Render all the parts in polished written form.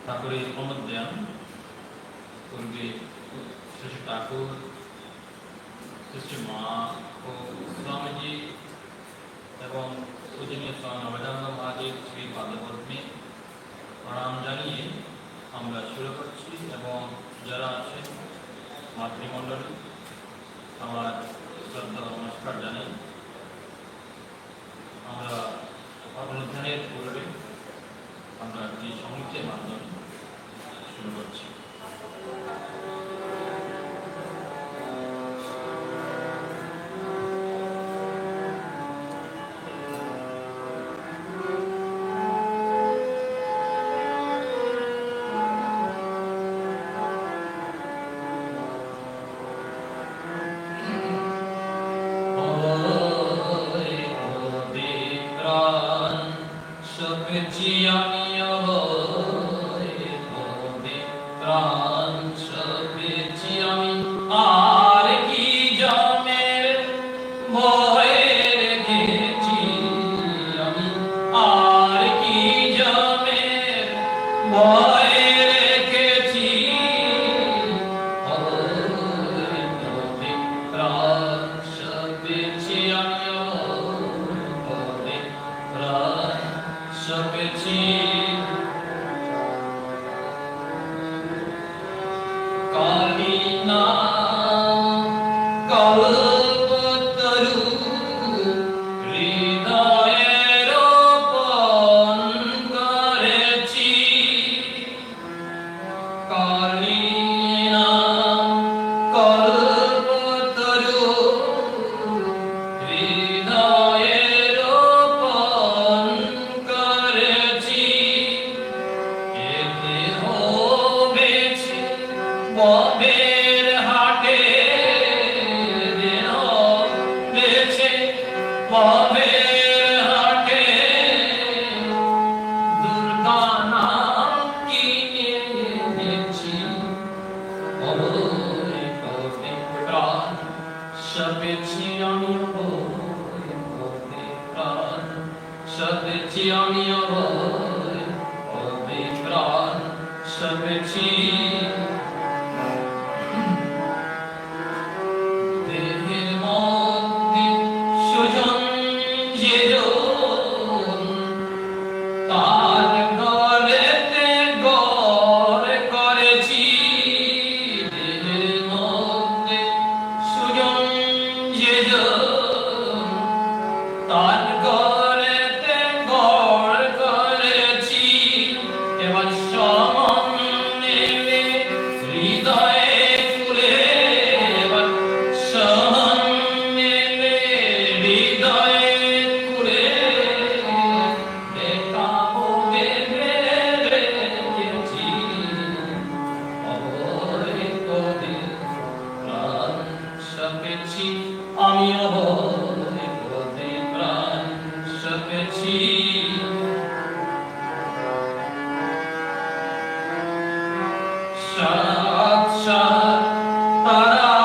ঠাকুরের প্রমোদ্যান পূর্বে শ্রী ঠাকুর, শ্রী মা ও স্বামীজি এবং পূজনীয় স্বামী নবদানন্দ মহাদেব শ্রী পাদপদ্মে প্রণাম জানিয়ে আমরা শুরু করছি এবং যারা আছেন মাতৃমণ্ডলী আমার শ্রদ্ধা নমস্কার জানাই। আমরা অনুধ্যানের পূর্বে আমরা একটি সংগীতের মাধ্যমে শুরু করছি। ভেবেছি সাত সাত তারা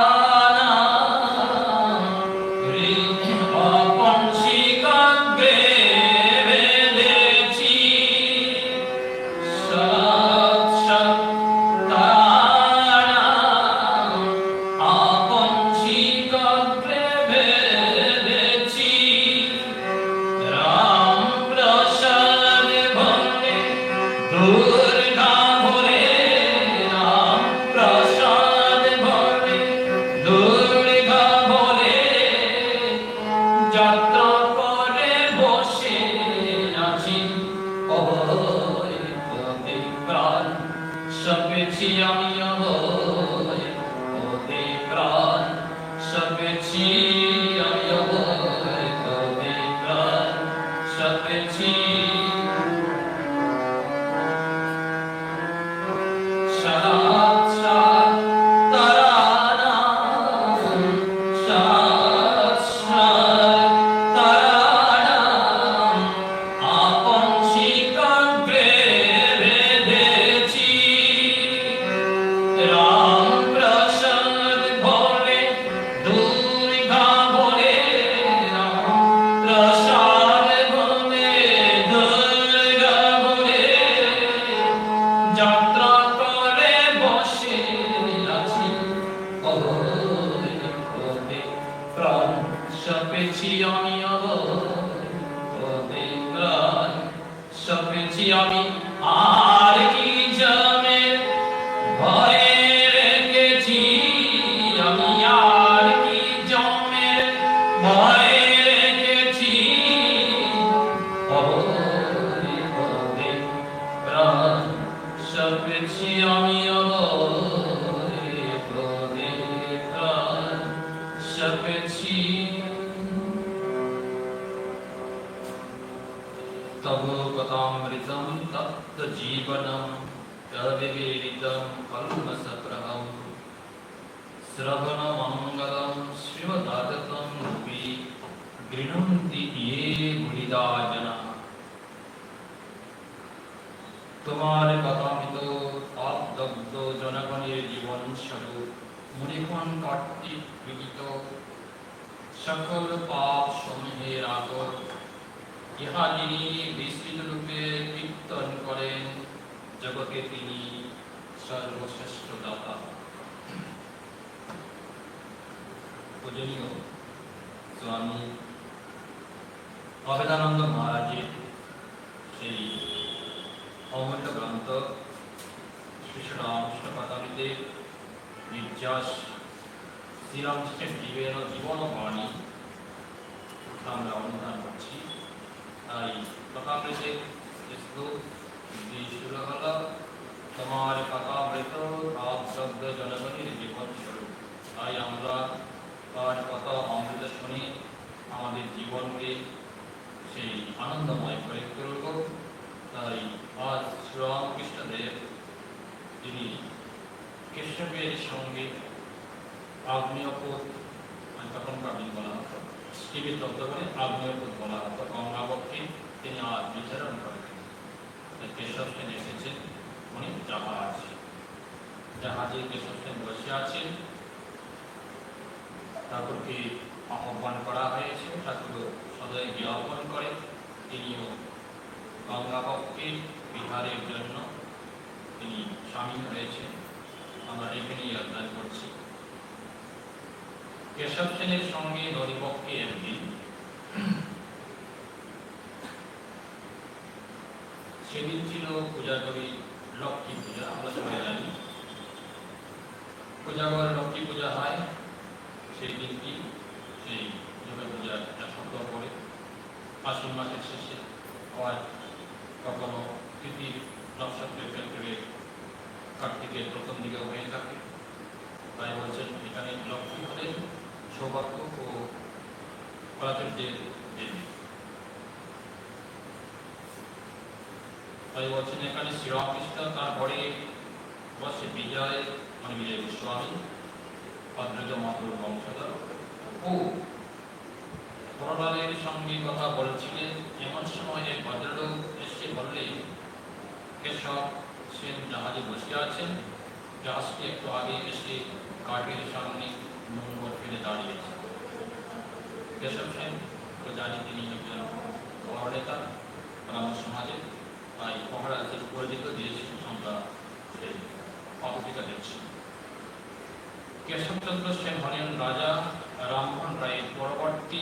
তোমার কথামৃত পাপদগ্ধ জনগণের জীবন স্বরূপ মুনিগণ কর্তৃক বিদিত সকল পাপ সমূহের আগত ইহা যিনি বিস্তৃত রূপে কীর্তন করেন জগতে তিনি সর্বশ্রেষ্ঠ দাতা। পূজনীয় স্বামী অভেদানন্দ মহারাজের সেই অমূল্য গ্রন্থ শ্রী রামকৃষ্ণ কথামৃতে নির্যাস শ্রীরামকৃষ্ণের জীবন বাণী আমরা অনুধান করছি। তাই কথামৃতে শ্লোক দিয়ে শুরু হল তোমার কথামৃত শব্দ জনগণের জীবন স্বরূপ। তাই আমরা তার কথা অমৃত শুনে আমাদের জীবনকে সেই আনন্দময় করে তুলব। তাই আজ শ্রীরামকৃষ্ণদেব যিনি কেশবের সঙ্গে আগ্নেয়পথ তখনকার দিন বলা হতো, শিবের তত্ত্বকে আগ্নেয়পথ বলা হতো, গঙ্গাবক্ষে তিনি আজ বিচরণ করেন। কেশব সেন এসেছেন, উনি জাহাজে কেশব সেন বসে আছেন। ঠাকুরকে আহ্বান করা হয়েছে, ঠাকুর সদয় জ্ঞাপন করে তিনিও গঙ্গাবক্ষে বিহারের জন্য তিনি সামিল হয়েছেন। আমরা এখানেই অধ্যয়ন করছি। কেশব সেনের সঙ্গে নদীপক্ষে একদিন সেদিন ছিল পূজাগরী লক্ষ্মী পূজা। আমরা সবাই জানি পূজাগর লক্ষ্মী পূজা হয়। সেই দিনটি সেই দুর্গা পূজা একটা শব্দ করে আশ্বিন মাসের শেষে হয়, কখনো তৃতীয় নক্ষত্রের ক্ষেত্রে কার্তিকের প্রথম দিকে হয়ে থাকে। তাই বলছেন এখানে লক্ষ্মী হলেন সৌভাগ্য ও প্রাচুর্যের দেবী। তাই বলছেন এখানে শ্রীরামকৃষ্ণ তার ঘরে বসে বিজয় মানে বিজয় গোস্বামী অদ্বৈত মহাপ্রভুর বংশধর ও প্রহ্লাদের সঙ্গে কথা বলছিলেন। এমন সময় দেখে কেশব সেন জাহাজে বসে আছেন। জাহাজটি একটু আগে এসে ঘাটের সামনে নোঙর ফেলে দাঁড়িয়েছে। কেশব সেন তো জানি তিনি একজন বড় নেতা ব্রাহ্ম সমাজে, তাই মহারাজের পরিচিত দিয়েছে আমরা সেই পত্রিকা দেখছি। কেশবচন্দ্র সেন হলেন রাজা রামমোহন রায়ের পরবর্তী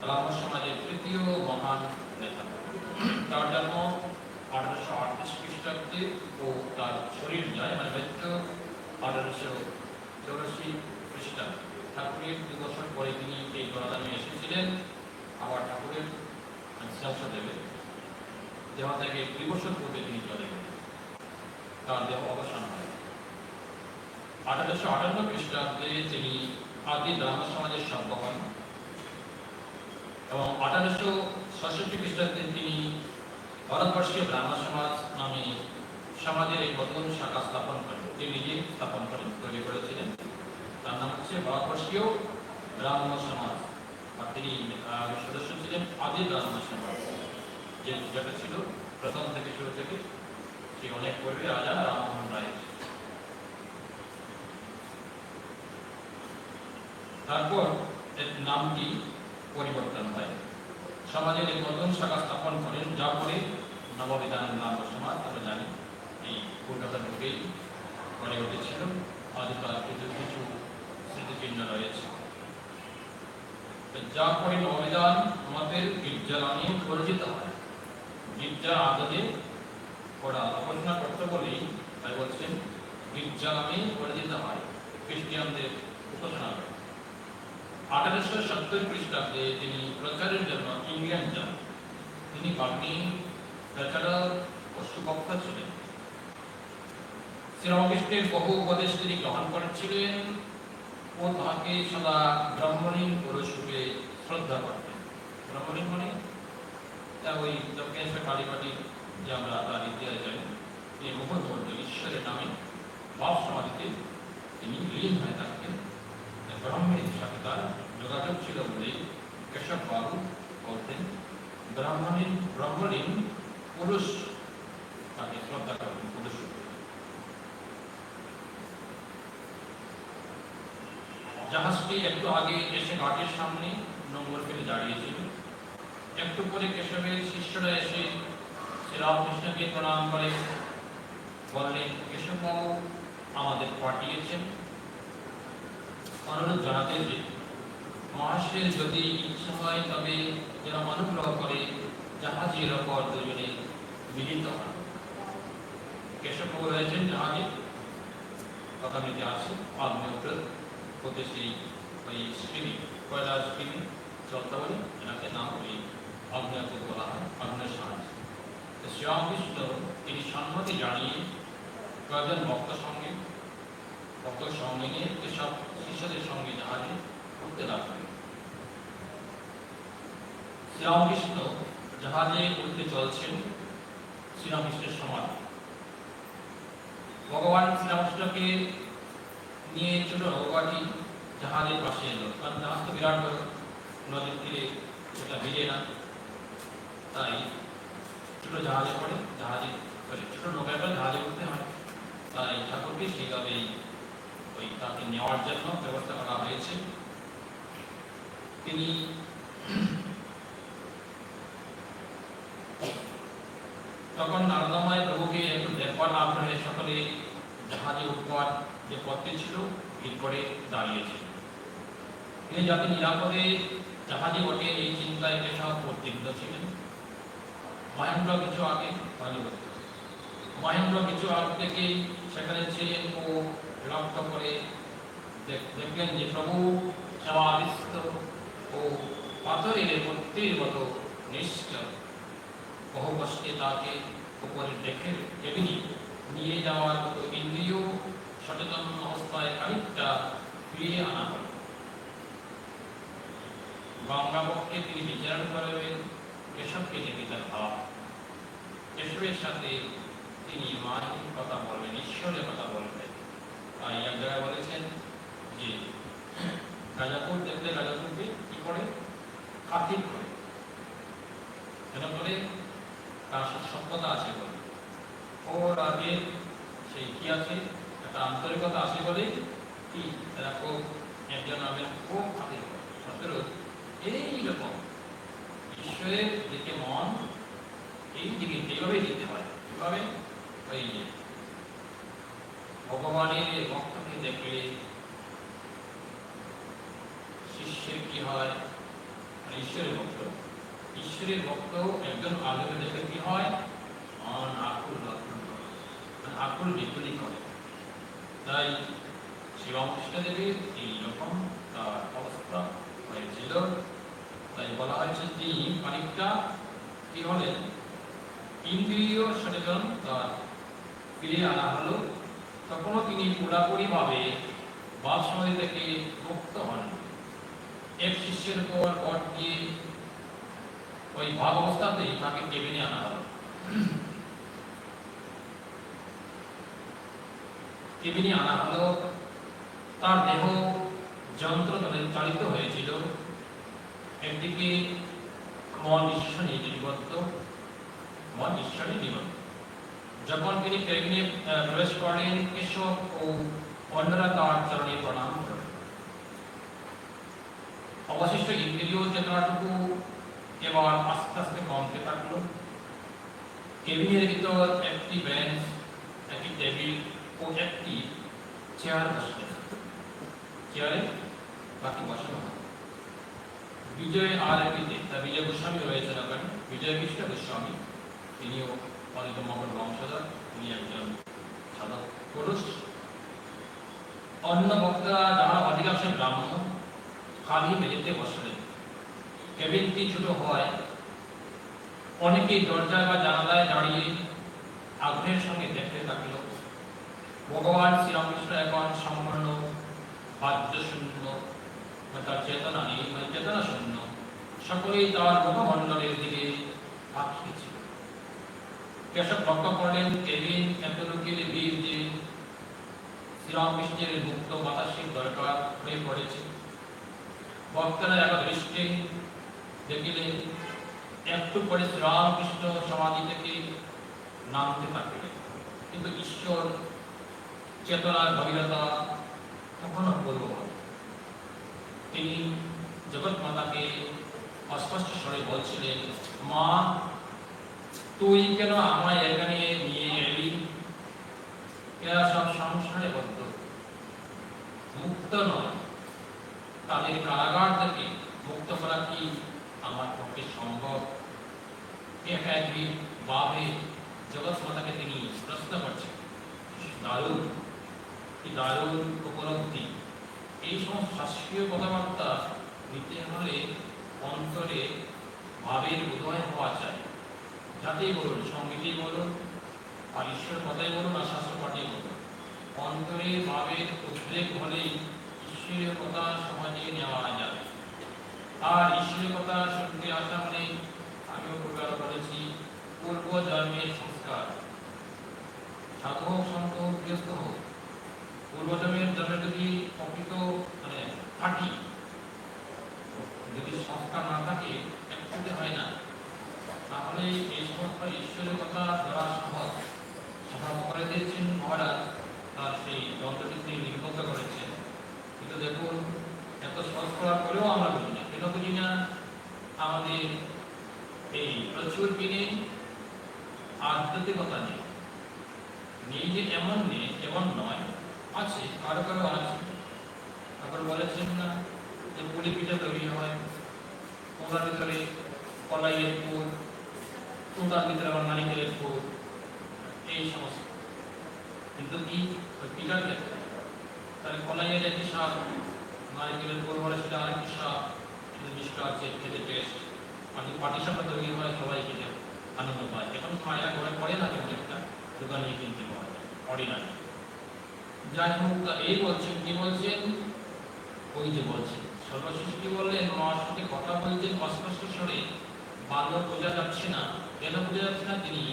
ব্রাহ্ম সমাজের তৃতীয় মহান নেতা। তার জন্ম 1838 খ্রিস্টাব্দে ও তার শরীর যায় মানে মৃত্যু 1884 খ্রিস্টাব্দে। ঠাকুরের 2 বছর পরে তিনি এই জলাধামে এসেছিলেন। আবার ঠাকুরের শ্রেষ্ঠ দেবে দেহ থেকে 2 বছর পূর্বে তিনি চলে গেলেন, তার দেহ অবসান হয়। 1858 খ্রিস্টাব্দে তিনি আদি ব্রাহ্ম সমাজের সভ্য হন এবং 1866 খ্রিস্টাব্দে তিনি ভারতবর্ষীয় ব্রাহ্ম সমাজ নামে সমাজের এই নতুন শাখা স্থাপন করেন। তিনি নিজে স্থাপন করেন, তৈরি করেছিলেন। তার নাম হচ্ছে ভারতবর্ষীয় ব্রাহ্ম সমাজ। আর তিনি সদস্য ছিলেন আদি ব্রাহ্ম সমাজ, যেটা ছিল প্রথম থেকে শুরু থেকে সেই অনেক পূর্বে রাজা রামমোহন রায়। তারপর এর নামটি পরিবর্তন হয়, সমাজের এক নতুন শাখা স্থাপন করেন, যা পরে নববিধান ব্রাহ্ম সমাজ। আমরা জানি এই কলকাতা ঢুকেই গড়ে উঠেছিল। আজ তার কিছু কিছু স্মৃতিচিহ্ন রয়েছে। যা পরে নববিধান আমাদের গির্জা নামে পরিচিত হয়। গির্জা আদলে ওরা উপাসনা করতে বলেই তাই বলছেন গির্জা নামে পরিচিত হয়, খ্রিস্টানদের উপাসনা করে। 1870 খ্রিস্টাব্দে তিনি প্রচারের জন্য ইংল্যান্ড যান। তিনি বাগ্মী, প্রচারক ও সুবক্তা ছিলেন। শ্রীরামকৃষ্ণের বহু উপদেশ তিনি গ্রহণ করেছিলেন ও তাহাকে সদা ব্রাহ্মণীর পুরুষরূপে শ্রদ্ধা করতেন। ব্রাহ্মণী মানে ওই দক্ষিণেশ্বর কালীবাড়ির যে আমরা তার ইতিহাস জানি, এই মুখোদ্বর্ত ঈশ্বরের নামে ভাব সমাধিতে তিনি লীন হয়ে থাকতেন। ব্রাহ্মণের সাথে তার যোগাযোগ ছিল বলেই কেশব বাবু বলতেন ব্রাহ্মণীর পুরুষ তাকে শ্রদ্ধা করতেন, পুরুষ। জাহাজটি একটু আগে এসে ঘাটের সামনে নোঙর ফেলে দাঁড়িয়েছিল। একটু পরে কেশবের শিষ্যরা এসে শ্রীরামকৃষ্ণকে প্রণাম করে বললেন, কেশববাবু আমাদের পাঠিয়েছেন অনুরোধ জানাতে যে মহাশয়ের যদি ইচ্ছা হয় তবে যেন অনুগ্রহ করে জাহাজের ওপর দুজনে মিলিত হন। কেশববাবু রয়েছেন জাহাজে, কথাটিতে আছে আগ্নেয়পুর হতে সেই ওই স্ক্রিনে কয়লা স্ক্রিনে চলতে বলে এনাকে নাম ওই আগ্নেয়পুর বলা হয়, আগ্নেয় সাহায্য। শ্রীরামকৃষ্ণ তিনি সম্মতি জানিয়ে কয়েকজন ভক্ত সঙ্গে নিয়ে এসব শিষ্যদের সঙ্গে জাহাজে উঠতে লাগলেন। শ্রীরামকৃষ্ণ জাহাজে উঠতে চলছেন। শ্রীরামকৃষ্ণের সমাধি ভগবান শ্রীরামকৃষ্ণকে নিয়ে ছোট নৌকাটি জাহাজের পাশে এলো। কারণ জাহাজ তো বিরাট নদীর তীরে, সেটা ভিজে না, তাই ছোট জাহাজে পড়ে ছোট নৌকায় করে জাহাজে উঠতে হয়। তাই ঠাকুরকে সেইভাবেই ওই তাকে নেওয়ার জন্য ব্যবস্থা করা হয়েছে। তিনি তখন নারদাময় প্রভুকে একটু দেখবার আগ্রহে সকলে জাহাজে উঠবার যে পথটি ছিল এর করে দাঁড়িয়েছিল। তিনি যাতে নিরাপদে জাহাজে ওঠে এই চিন্তায় কেশব উদ্বিগ্ন ছিলেন। মহেন্দ্র কিছু আগে থেকে সেখানে ছিলেন ও লক্ষ্য করে দেখলেন যে প্রভু সমাধিস্থ ও পাথরের মূর্তির মতো নিশ্চল। বহু কষ্টে তাকে উপরে দেখে টেবিলে নিয়ে যাওয়ার মতো ইন্দ্রিয় সচেতন অবস্থায় খানিকটা ফিরিয়ে আনা হল। গঙ্গাবক্ষে তিনি বিচারণ করবেন কেশবকে দেখে তার ভাব। কেশবের সাথে তিনি মায়ের কথা বলবেন, ঈশ্বরের কথা বলবেন। তাই এক জায়গায় বলেছেন যে রাজাপুর দেখলে রাজাপুরকে কি করে খাতির করে, কেন করে তার সাথে সত্যতা আছে বলে, ওর আগে সেই কি আছে, একটা আন্তরিকতা আছে বলে কি এরা খুব একজন আবেন খুব ভাবে সতেরো এইরকম ঈশ্বরের দিকে মন এই দিকে এইভাবে দিতে হয়। কিভাবে? ওই ভগবানের ভক্তকে দেখলে শিষ্যের কি হয়, ঈশ্বরের ভক্ত, ঈশ্বরের ভক্ত একজন আলোকে দেখে কি হয়, মন আকুল আকুল বিকুলি করে। তাই শ্রীরামকৃষ্ণদেবের এইরকম তার অবস্থা হয়েছিল। তাই বলা হয়েছে তিনি খানিকটা কি হলেন, ইন্দ্রিয় সচেতন তার ফিরে আনা হলো। তখনও তিনি পুরাপুরি ভাবে ভাব সমাধি থেকে মুক্ত হন। এক শিষ্যের উপর ভর দিয়ে ওই ভাব অবস্থাতেই তাকে কেবিনে আনা হলো। কেবিনে আনা হলো, তার দেহ যন্ত্র চালিত হয়েছিল। একদিকে মন ঈশ্বরে নিবদ্ধ, মন ঈশ্বরে নিবদ্ধ। যখন তিনি কেবিনে প্রবেশ করেন, কেশব ও অন্যরা তার চরণে প্রণাম করেন। অবশিষ্ট ইন্দ্রিয় চেতনাটুকু এবার আস্তে আস্তে কমতে থাকলো। কেবিনের ভিতর একটি বেঞ্চ, একটি টেবিল ও একটি চেয়ার বসে, চেয়ারে বাকি বসানো হয়। বিজয় আর একটি তা বিজয় গোস্বামী রয়েছেন ওখানে, বিজয় কৃষ্ণ গোস্বামী, তিনিও অনেক মঙ্গল বংশধর, তিনি একজন সাধক পুরুষ। অন্য বক্তারা যারা অধিকাংশ ব্রাহ্মণ খালি মেঝেতে বসলেন। কেবিনটি ছোট হয়, অনেকেই দরজায় বা জানালায় দাঁড়িয়ে আগ্রহের সঙ্গে দেখতে থাকল। ভগবান শ্রীরামকৃষ্ণ এখন সম্পূর্ণ বাহ্য শূন্য, তার চেতনা নেই, মানে চেতনা শূন্য। সকলেই তার মুখমণ্ডলের দিকে তাকিয়ে ছিল। কেশব লক্ষ্য করলেন কেবিন এত লোকের ভিড় যে শ্রীরামকৃষ্ণের মুক্ত বাতাসের দরকার হয়ে পড়েছে। বক্তারা এক দৃষ্টি দেখিলেন, একটু পরে শ্রীরামকৃষ্ণ সমাধি থেকে নামতে থাকলেন, কিন্তু ঈশ্বর চেতনার গভীরতা তখনও পূর্ব। তিনি জগৎ মাতাকে অস্পষ্ট স্বরে বলছিলেন, মা তুই কেন আমায় এখানে নিয়ে এলি? এরা সব সংসারে বদ্ধ, মুক্ত নয়। তাদের কারাগার থেকে মুক্ত করা কি আমার পক্ষে সম্ভব? একই ভাবে জগৎ মাতাকে তিনি প্রশ্ন করছেন। দারুণ, কি দারুণ উপলব্ধি! এই সমস্ত শাস্ত্রীয় কথাবার্তা নিতে হলে অন্তরে ভাবের উদয় হওয়া চাই। যাতেই বলুন, সঙ্গীতেই বলুন, আর ঈশ্বর কথাই বলুন, আর শাস্ত্র পাঠেই বলুন, অন্তরে ভাবের উদ্রেক হলেই ঈশ্বরের কথা সমাজে নেওয়া যাবে। আর ঈশ্বরের কথা শুনতে আসা মানে আমিও প্রকার করেছি পূর্ব জন্মের সংস্কার। সাধু হোক, সন্ত হোক, গৃহস্থ হোক, পূর্বজন্মের জন্মে যদি প্রকৃত মানে থাকি, যদি সংস্কার না থাকে একসাথে হয় না। তাহলে এই সমস্ত ঈশ্বরের কথা ধরা সহজ। সহজ করে দিয়েছেন মহারাজ, তার সেই যন্ত্রটি লিপিবদ্ধ করেছেন। কিন্তু দেখুন, এত সহজ করার পরেও আমরা বুঝি না। কেন বুঝি না? আমাদের এই প্রচুর কিনে আধ্যাত্মিকতা নেই। নেই যে এমন নেই, এমন নয়, আছে, কারো কারো আছে। তারপর বলেছেন না যে পুলি পিঠা তৈরি হয়, ওনার ভিতরে কলাইয়ের ফুল, ওনার ভিতরে আবার নারিকেলের ফুল, এই সমস্ত। কিন্তু কি পিঠার ক্ষেত্রে তাহলে কলাইয়ের একটি স্বাদ, নারিকেলের ফুল বলে সেটা আরেকটি স্বাদ, নির্দিষ্ট আছে, খেতে টেস্ট। পাটিসাপটা তৈরি হয়, সবাই খেতে আনন্দ পায়। এখন মায়া করে পড়ে না, কেমন একটা দোকানে কিনতে পাওয়া যায় অর্ডিনারি। যাই হোক, এই বলছেন, কি বলছেন? ওই যে বলছেন সর্বশিষ্টি বললেন, মার সাথে কথা বলছেন অস্পষ্ট স্বরে, বান্দর বোঝা যাচ্ছে না। কেন বোঝা যাচ্ছে না? তিনি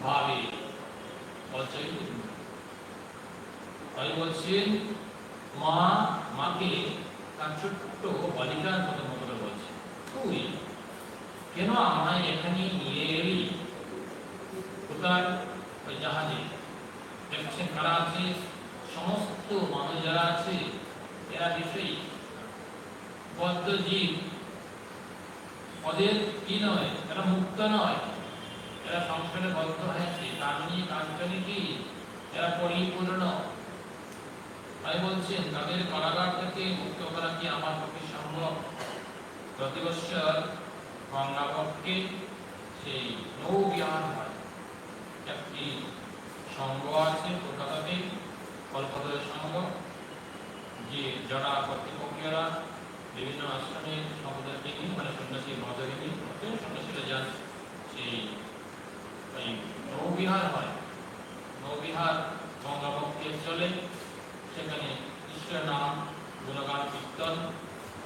ভাবে বলছেন। তাই বলছেন মা মাকে তার ছোট্ট বালিকার মতো মতো বলছে, তুই কেন আমায় এখানে নিয়ে এলি? উদ্ধার ওই জাহাজে দেখছেন কারা আছে, সমস্ত মানুষ যারা আছে এরা বিষয়ী বদ্ধ জীব, ওদের কি নয়, এরা মুক্ত নয়, এরা সংসারে বদ্ধ হয়েছে, কারণী কাঞ্চনে কি এরা পরিপূর্ণ। তাই বলছেন তাদের কারাগার থেকে মুক্ত করা কি আমার পক্ষে সম্ভব? প্রতি বৎসর গঙ্গাবক্ষে সেই নৌবিহার হয়, একটি সংঘ আছে কলকাতাতে, কলকাতার সংঘ, যে যারা কর্তৃপক্ষীয়রা বিভিন্ন আশ্রমের সম্প্রদায়কে নিয়ে, মানে সন্ন্যাসী মহাদেবী সন্ন্যাসীরা যান, সেই নৌবিহার হয়, নৌবিহার গঙ্গাবক্ষে চলে, সেখানে ঈশ্বরের নাম গুণগান কীর্তন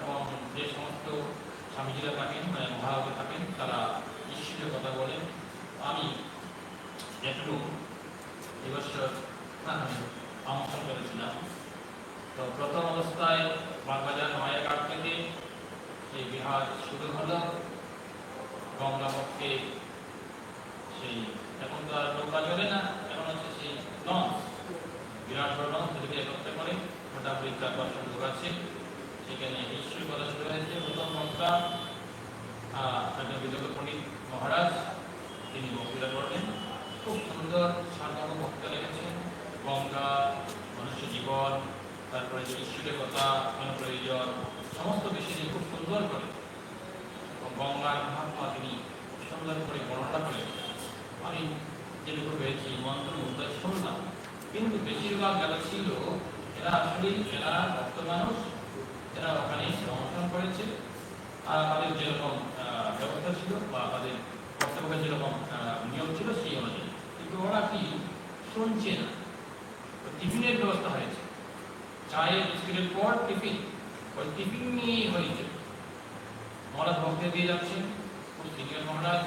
এবং যে সমস্ত স্বামীজিরা থাকেন, মানে মহারাজা থাকেন, তারা ঈশ্বরের কথা বলেন। আমি একটু এবছর আমন্ত্রণ করেছিলাম। তো প্রথম অবস্থায় বাগবাজার মায়াঘাট থেকে সেই বিহার শুরু হলো, গঙ্গাবক্ষে সেই এখন তো আর নৌকা চলে না, এখন হচ্ছে সেই লঞ্চ, বিরাট বড় লঞ্চ, সেটাকে একত্রে করে মোটামুটি 4-500 লোক আছে, সেখানে ঈশ্বরের কথা শুরু হয়েছে। প্রথম বক্তা একজন বিদগ্ধ পণ্ডিত মহারাজ, তিনি বক্তৃতা করলেন, খুব সুন্দর সার্বভৌম বক্তৃতা রেখেছেন, গঙ্গা, মনুষ্য জীবন, তারপরে যে ঈশ্বরের কথা, কেন প্রয়োজন, সমস্ত বিষয় নিয়ে খুব সুন্দর করে গঙ্গার মহাত্মা তিনি সুন্দর করে বর্ণনা করেন। আমি যেটুকু পেয়েছি মন্ত্রমুগ্ধ শুনলাম, কিন্তু বেশিরভাগ যারা ছিল এরা আসলে এরা ভক্ত মানুষ, এরা ওখানে অনুসরণ করেছে, আর তাদের যেরকম ব্যবস্থা ছিল বা তাদের কর্তব্যের যেরকম নিয়ম ছিল সেই অনুযায়ী, কিন্তু ওরা কি শুনছে না। টিফিনের ব্যবস্থা হয়েছে, চায়ের বিস্কুটের পর টিফিন, ওই টিফিন নিয়েই হয়েছে। মহারাজ বক্তৃতা দিয়ে যাচ্ছেন, খুব সিনিয়র মহারাজ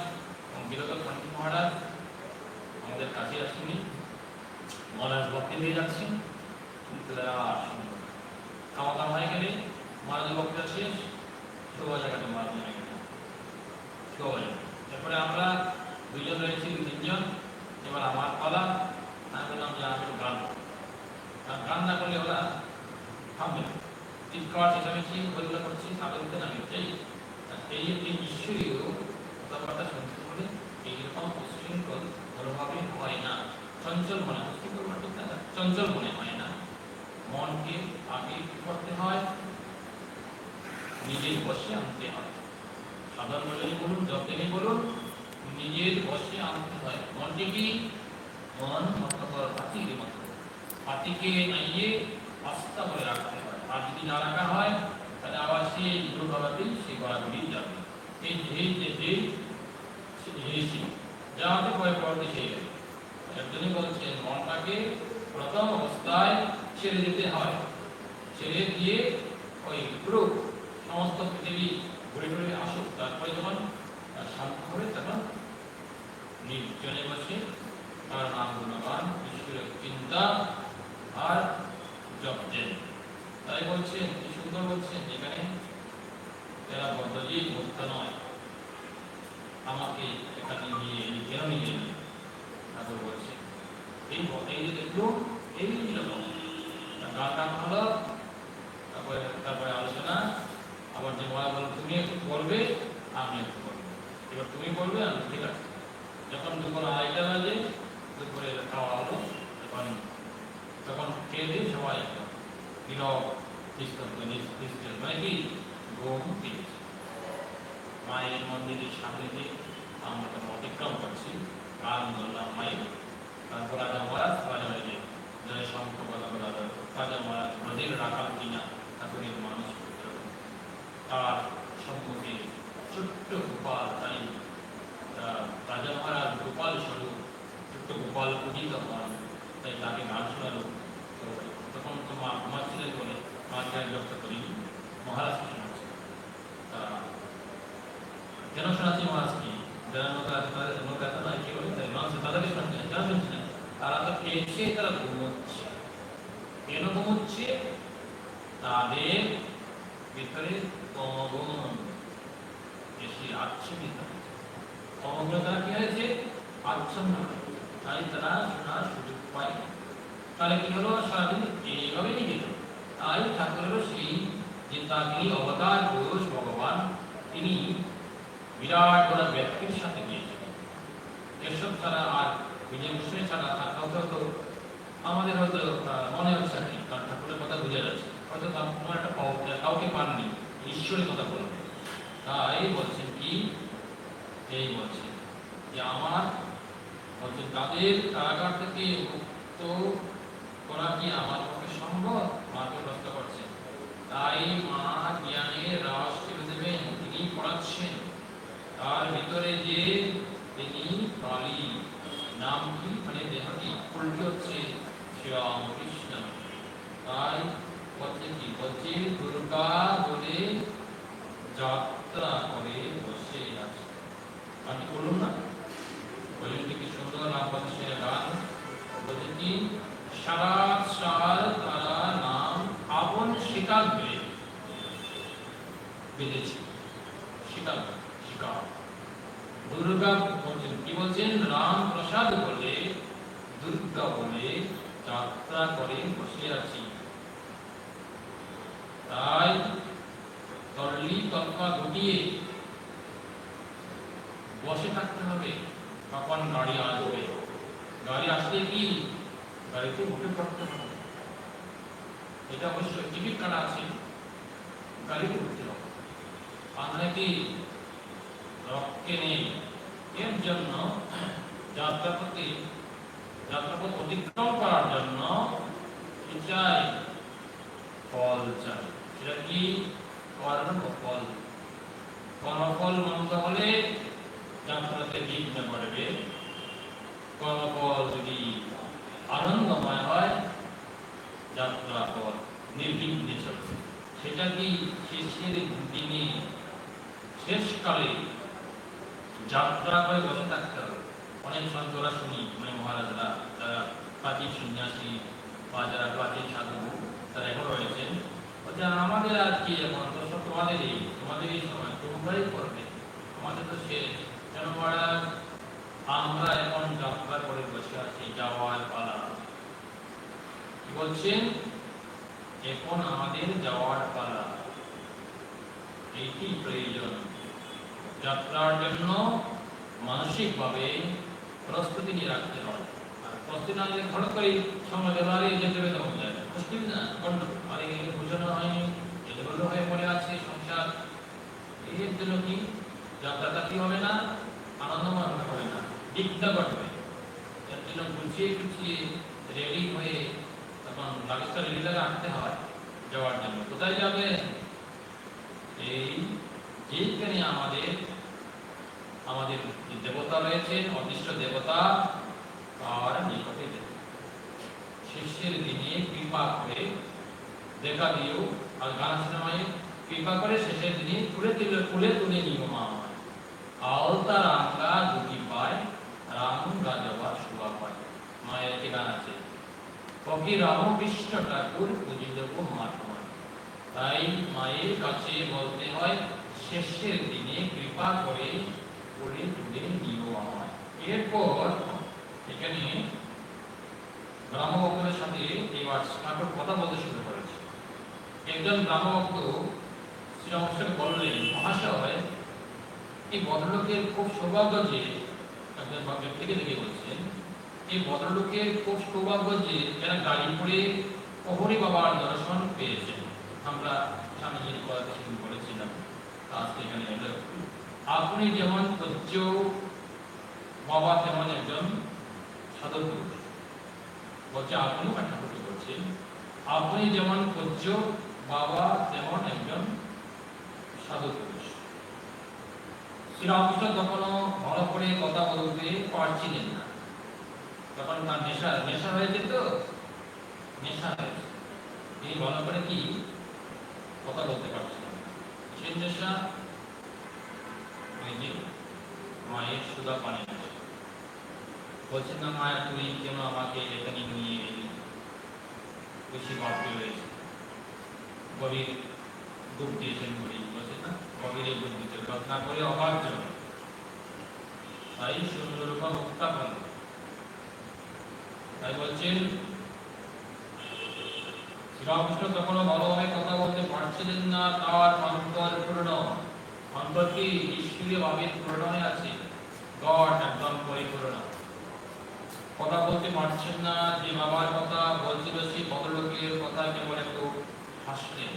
এবং বিরত শান্তি মহারাজ আমাদের কাছে আসেনি, মহারাজ বক্তৃতা দিয়ে যাচ্ছেন, কিন্তু তারা খাওয়া দাওয়া হয়ে গেলে মহারাজ বক্তৃতা শেষ, শোয়া জায়গাটা মহারাজ হয়ে গেল, শোয়া জায়গা। এরপরে আমরা দুজন রয়েছি, 2-3 জন, এবার আমার পালা, আমি বললাম যে আমি গান, গান না করলে ওরা থামবে না, চিৎকার চেঁচামেচি ওইগুলো করছি, তাদের মধ্যে নামি চাই। এই ঈশ্বরীয় কথাবার্তা শুনতে হলে এইরকম উশৃঙ্খল কোনোভাবে হয় না, চঞ্চল মনে, উশৃঙ্খল মানে ঠিক না, চঞ্চল মনে হয় না। মনকে আগে কি করতে হয়, নিজের বশে আনতে হয়। সাধারণ বলেই বলুন, যতদিনই বলুন, নিজের বশে আনতে হয়। মনকে কি, মন পাতির মতো, পাতিকে নাইয়ে আস্থা করে রাখতে হয়, আর যদি না রাখা হয় তাহলে আবার সেই দুর্ভাবাতেই সেই গড়াগড়ি যাবে। যাতে পরে পড়তে সেই একজনই বলছেন মনটাকে প্রথম অবস্থায় ছেড়ে দিতে হয়, ছেড়ে দিয়ে ওই পুরো সমস্ত পৃথিবী ঘুরে ঘুরে আসুক, তারপরে যখন শান্ত করে তখন নির্জনে বসে তার নাম গুণগান, ঈশ্বরের চিন্তা আর জপতেন। তাই বলছেন, কি সুন্দর বলছেন, যেখানে এরা বদ্ধজীব মুক্ত নয়, আমাকে এখানে নিয়ে কেন নিয়ে এলেন ঠাকুর বলছে। এই যে দেখলো এই রকম গান হলো, তারপরে আলোচনা, আবার যে বলা বলো তুমি একটু করবে, আমি একটু করবো, এবার তুমি করবে, আমি ঠিক আছে। যখন দুপুর 2:30 বাজে, দুপুরে খাওয়া হলো, তখন খেয়ে দিয়ে সবাই নীরব নিস্তব্ধ, মানে কি ঘুম পেয়েছে। মায়ের মন্দিরের সামনে দিয়ে আমরা তখন অতিক্রম করছি, গান বললাম মায়ের, তারপর রাজা মহারাজ বাজারে জয় শঙ্খ রাজা মহারাজ ব্রজের রাখাল কিনা ঠাকুরের মানুষ পুত্র, তার সম্মুখে ছোট্ট গোপাল, তাই রাজা মহারাজ গোপাল স্বরূপ, ছোট্ট গোপাল পূজিত হন, তাই তাকে গান শোনালো। তখন তো মা ঘুমাচ্ছিলেন বলে মাকে আর লক্ষ্য করিনি, মহারাজকে শোনাচ্ছে। কেন শোনাচ্ছি মহারাজকে, যারা নৌকা নয় কি বলে মানুষ তাদেরকে শোনাচ্ছেন, কেন শুনছিলেন, তারা তো খেয়েছে, তারা ঘুমোচ্ছে। কেন ঘুমোচ্ছে, তাদের ভিতরে তমগুণ বেশি আচ্ছন্নিত হয়েছে, তমগুণ তারা কি হয়েছে, আচ্ছন্ন হয়েছে। তাই তারা শোনার সুযোগ পায়। তাহলে কি হলো, সারাদিন এইভাবে নিয়ে যেত। তাই ঠাকুরেরও সেই যে তার তিনি অবতার পুরুষ ভগবান, তিনি বিরাট বড় ব্যক্তির সাথে গিয়েছিলেন। এসব ছাড়া আর বিজয় গোস্বামী ছাড়া আর হয়তো আমাদের হয়তো মনে হচ্ছে না, কারণ ঠাকুরের কথা বুঝে যাচ্ছে, হয়তো তোমার একটা কাউকে পাননি, ঈশ্বরের কথা বলবে। তাই বলছেন কি, এই বলছেন যে আমার বলছেন তাদের কারাগার থেকে মুক্ত করা কি আমার পক্ষে সম্ভব? মাকে প্রশ্ন করছেন। তাই মা জ্ঞানের রাস ছেড়ে দেবেন, তিনি পড়াচ্ছেন। তার ভিতরে যে তিনি কালী নাম কি, মানে দেহটি উল্টি হচ্ছে শ্রীরামকৃষ্ণ। তাই বলছে কি, বলছে দুর্গা বলে যাত্রা করে বসে আছে। আমি বলুন না, বলুন কি সুন্দর নাম বলছে গান। বলছে কি, সারা সার তারা নাম আপন শিকার বেঁধেছে। শিকার শিকার দুর্গা বলছেন কি, বলছেন রাম প্রসাদ বলে দুর্গা বলে যাত্রা করে বসে আছি। তাই তল্লি তল্পা গুটিয়ে বসে থাকতে হবে, কখন গাড়ি আসবে। গাড়ি আসলে কি, গাড়িতে উঠে পড়তে হবে। এটা অবশ্যই টিকিট কাটা আছে, গাড়িতে উঠতে হবে। আর নাকি রক্ষে নেই, এর জন্য যাত্রাপথ অতিক্রম করার জন্য কি চাই, ফল চাই। সেটা কি, কর্মফল। কর্মফল মন্দ হলে যাত্রাতে বিঘ্ন ঘটবে, কর্মফল যদি আনন্দময় হয় যাত্রা পথ নির্বিঘ্নে চলবে। সেটা কি, শেষের দিনে শেষকালে যাত্রা করে বসে থাকতে হবে। অনেক সন্তরা শুনি, মানে মহারাজরা, যারা প্রাচীন সন্ন্যাসী বা যারা প্রাচীন সাধু, তারা এখন রয়েছেন, বলছে আমাদের আর কি, এখন তো সব তোমাদেরই সময়, তোমরাই করবে, আমাদের তো শেষ। কেন মহারাজ, আমরা এখন যাত্রা করে বসে আছি, যাওয়ার পালা। কি বলছেন, এখন আমাদের যাওয়ার পালা, এইটি প্রয়োজন। যাত্রার জন্য মানসিকভাবে প্রস্তুতি নিয়ে রাখতে হয়। আর প্রস্তুতি না নিলে হঠাৎ করে সময় ব্যবহারে যেতে হবে, তখন যায় মুশকিল না, আর এগুলো বোঝানো হয়নি, এগুলো হয়ে পড়ে আছে সংসার। এর জন্য কি, যাত্রাটা কি হবে না, আনন্দময় হবে না, বিঘ্ন ঘটবে। এর জন্য গুছিয়ে গুছিয়ে রেডি হয়ে তখন লাগেজটা রেডি লাগে আনতে হয় যাওয়ার জন্য। কোথায় যাবে, এই যেখানে আমাদের দেবতা রয়েছেন, অদৃষ্ট দেবতা, আর নিকটে শেষের দিনে কৃপা করে দেখা দিও। আর গান সিনেমায় কৃপা করে শেষের দিনে তুলে নিও মা আমায়। আলতা রাঙ্গা দুটি পায়, রাঙ্গা যাওয়ার শোভা পায়। মায়ের একটি গান আছে, কবি রামকৃষ্ণ ঠাকুর পুজিত মাতমা। তাই মায়ের কাছে বলতে হয়, শেষের দিনে কৃপা করে তুলে নিও আমায়। এরপর এখানে ব্রাহ্মভক্তের সাথে এইবার ঠাকুর কথা বলতে শুরু করেছে। একজন ব্রাহ্মভক্ত শ্রীরামকৃষ্ণকে বললেন, মহাশয়, এই ভদ্রলোকের খুব সৌভাগ্য যে, একজন ব্যক্তিকে দেখে বলছেন, এই ভদ্রলোকের খুব সৌভাগ্য যে এরা গাড়ি করে প্রহরী বাবার দর্শন পেয়েছেন। আমরা স্বামীজির কথা শুরু করেছিলাম, আজকে এখানে এলো। আপনি যেমন পূজ্য বাবা, তেমন একজন সাধক পুরুষ। বলছে আপনিও ঠাকুরকে বলছেন, আপনি যেমন পূজ্য বাবা, তেমন একজন সাধক পুরুষ। শ্রীরামকৃষ্ণ তখনও ভালো করে কথা বলতে পারছিলেন না, তখন তার নেশা হয়েছে, তো নেশা হয়েছে, তিনি ভালো করে কি কথা বলতে পারছিলেন। সেই নেশা মায়ের সুধা পানি নেশা। বলছেন না, মায়া তুই কেন আমাকে এখানে নিয়ে এলি, বেশি ভাবতে হয়েছে। গভীর দুঃখ দিয়েছেন বলি, বলছেন না, গভীরে দুঃখ দিতে রত্না করে অবাক জন্য। তাই সুন্দরূপা মুক্তা পাল তাই বলছেন শ্রীরামকৃষ্ণ তখনও ভালোভাবে কথা বলতে পারছিলেন না, তার অন্তর পূর্ণ, অন্তরটি ঈশ্বরীয় ভাবে পূর্ণ হয়ে আছে, গড একদম পরিপূর্ণ। কথা বলতে পারছেন না, যে বাবার কথা বলছিল সেই ভদ্রলোকের কথা কেবল একটু হাসলেন,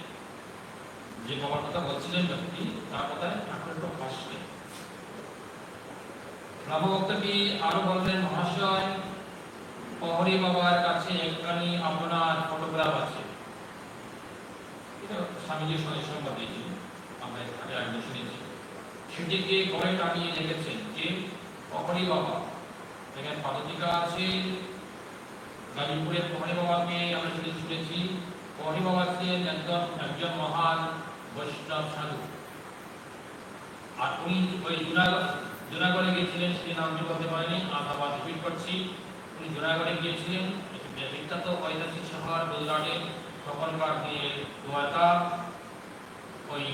যে বাবার কথা বলছিলেন ব্যক্তি তার কথায় একটু হাসলেন। রামভক্তটি আরো বললেন, মহাশয়, প্রহরী বাবার কাছে একখানি আপনার ফটোগ্রাফ আছে। এটা স্বামীজির সঙ্গে সংবাদ দিয়েছি, আমরা আগে আগে শুনেছি। সেটিকে ঘরে টানিয়ে রেখেছেন যে প্রহরী বাবা। এখানে পাদতিকা আছে, গাজীপুরের প্রহরী বাবাকে আমরা শুনেছি। প্রহরী বাবা ছিলেন একজন মহান বৈষ্ণব সাধু। আর উনি ওই জুনাগড়ে গিয়েছিলেন, সেই নামটি বলতে পারেনি, আধা রিপিট করছি। উনি জুনাগড়ে গিয়েছিলেন, বিখ্যাত ঐতিহাসিক শহর গুজরাটে, তখনকার দিনে দ্বারকা, ওই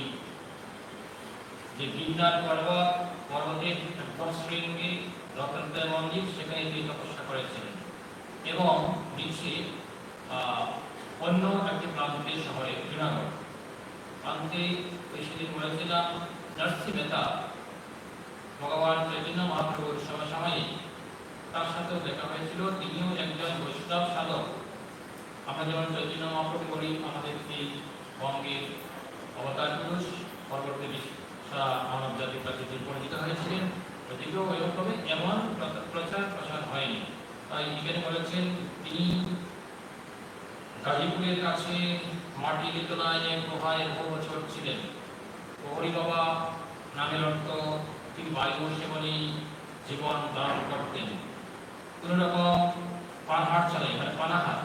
যে গিরনার পর্বতের একদম শৃঙ্গে রত্নদ্বয় মন্দির, সেখানে তিনি তপস্যা করেছিলেন। এবং নিচে অন্য একটি প্রান্তের শহরে জুনাগড় প্রান্তে ওই সেদিন বলেছিলাম নার্সি মেহতা ভগবান চৈতন্য মহাপ্রভুর সমসাময়িক, তার সাথেও দেখা হয়েছিল। তিনিও একজন বৈষ্ণব সাধক। আমরা যেমন চৈতন্য মহাপ্রভু বলি আমাদের এই বঙ্গের অবতার পুরুষ, পরবর্তী সারা মানব জাতির কাছে তিনি পরিচিত হয়েছিলেন, ওদিকেও এরকমভাবে এমন প্রচার প্রসার হয়নি। তাই এখানে বলেছেন তিনি গাজীপুরের কাছে মাটির তলায় গুহায় বহু বছর ছিলেন। প্রহরী বাবা নামের অর্থ তিনি বায়ু সেবনে জীবন ধারণ করতেন। কোন রকম পানহার চালাই, মানে পানাহার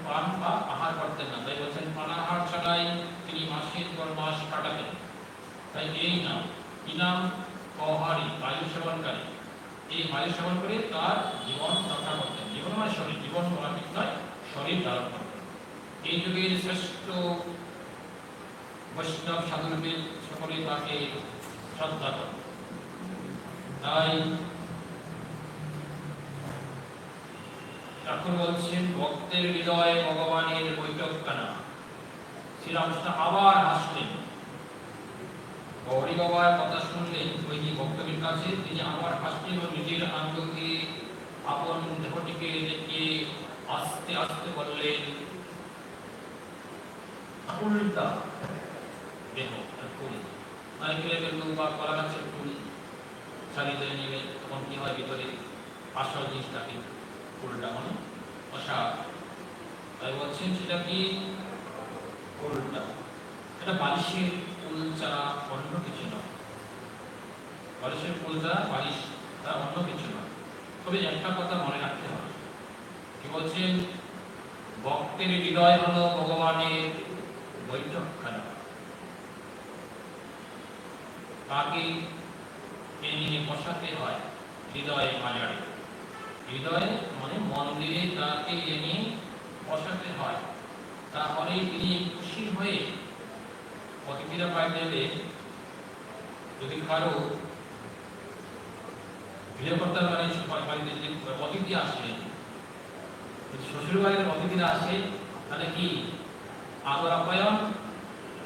পান বা আহার করতেন না। তাই বলছেন পানাহার ছাড়াই তিনি মাসের পর মাস কাটাতেন। তাই এই নাম, কি নাম? প্রহরী, বায়ু সেবনকারী। এই বায়ু সেবন করে তার জীবন রক্ষা করতেন। জীবন মানে শরীর, জীবন বলা ঠিক নয়, শরীর ধারণ করতেন। এই যুগের শ্রেষ্ঠ বৈষ্ণব সাধুরূপে সকলে তাকে শ্রদ্ধা করেন। তাই ঠাকুর বলছেন, ভক্তের হৃদয়ে ভগবানের বৈঠকখানা। শ্রীরামকৃষ্ণ আবার হাসলেন, গৌরী বাবার কথা শুনলেন ওই ভক্তবীর কাছে। তিনি আবার হাসলেন এবং নিজের আঙ্গকে আপন দেহটিকে দেখে আস্তে আস্তে বললেন, উল্টা দেহ ফুল, নারকেলের ফুল বা কলা গাছের ফুল ছাড়িয়ে নিলে তখন কি হয়, ভিতরে আসল জিনিসটাকে ফুলটা মানে অসা। তাই বলছেন সেটা কি? ফুলটা এটা বালিশের ফুল ছাড়া অন্য কিছু নয়। বালিশের ফুল ছাড়া বালিশ তারা অন্য কিছু নয়। তবে একটা কথা মনে রাখতে হবে, কি বলছেন? ভক্তের হৃদয় হলো ভগবানের বৈঠকখানা। তাকে এনে বসাতে হয় হৃদয়ে মাজারে। হৃদয়ে মানে মন্দিরে তাকে এনে বসাতে হয়, তাহলে তিনি খুশি হয়ে অতিথিরা পাইতে গেলে, যদি কারো গৃহকর্তার বাড়িতে যদি অতিথি আসে, যদি শ্বশুর বাড়ির অতিথিরা আসে, তাহলে কি আদর আপ্যায়ন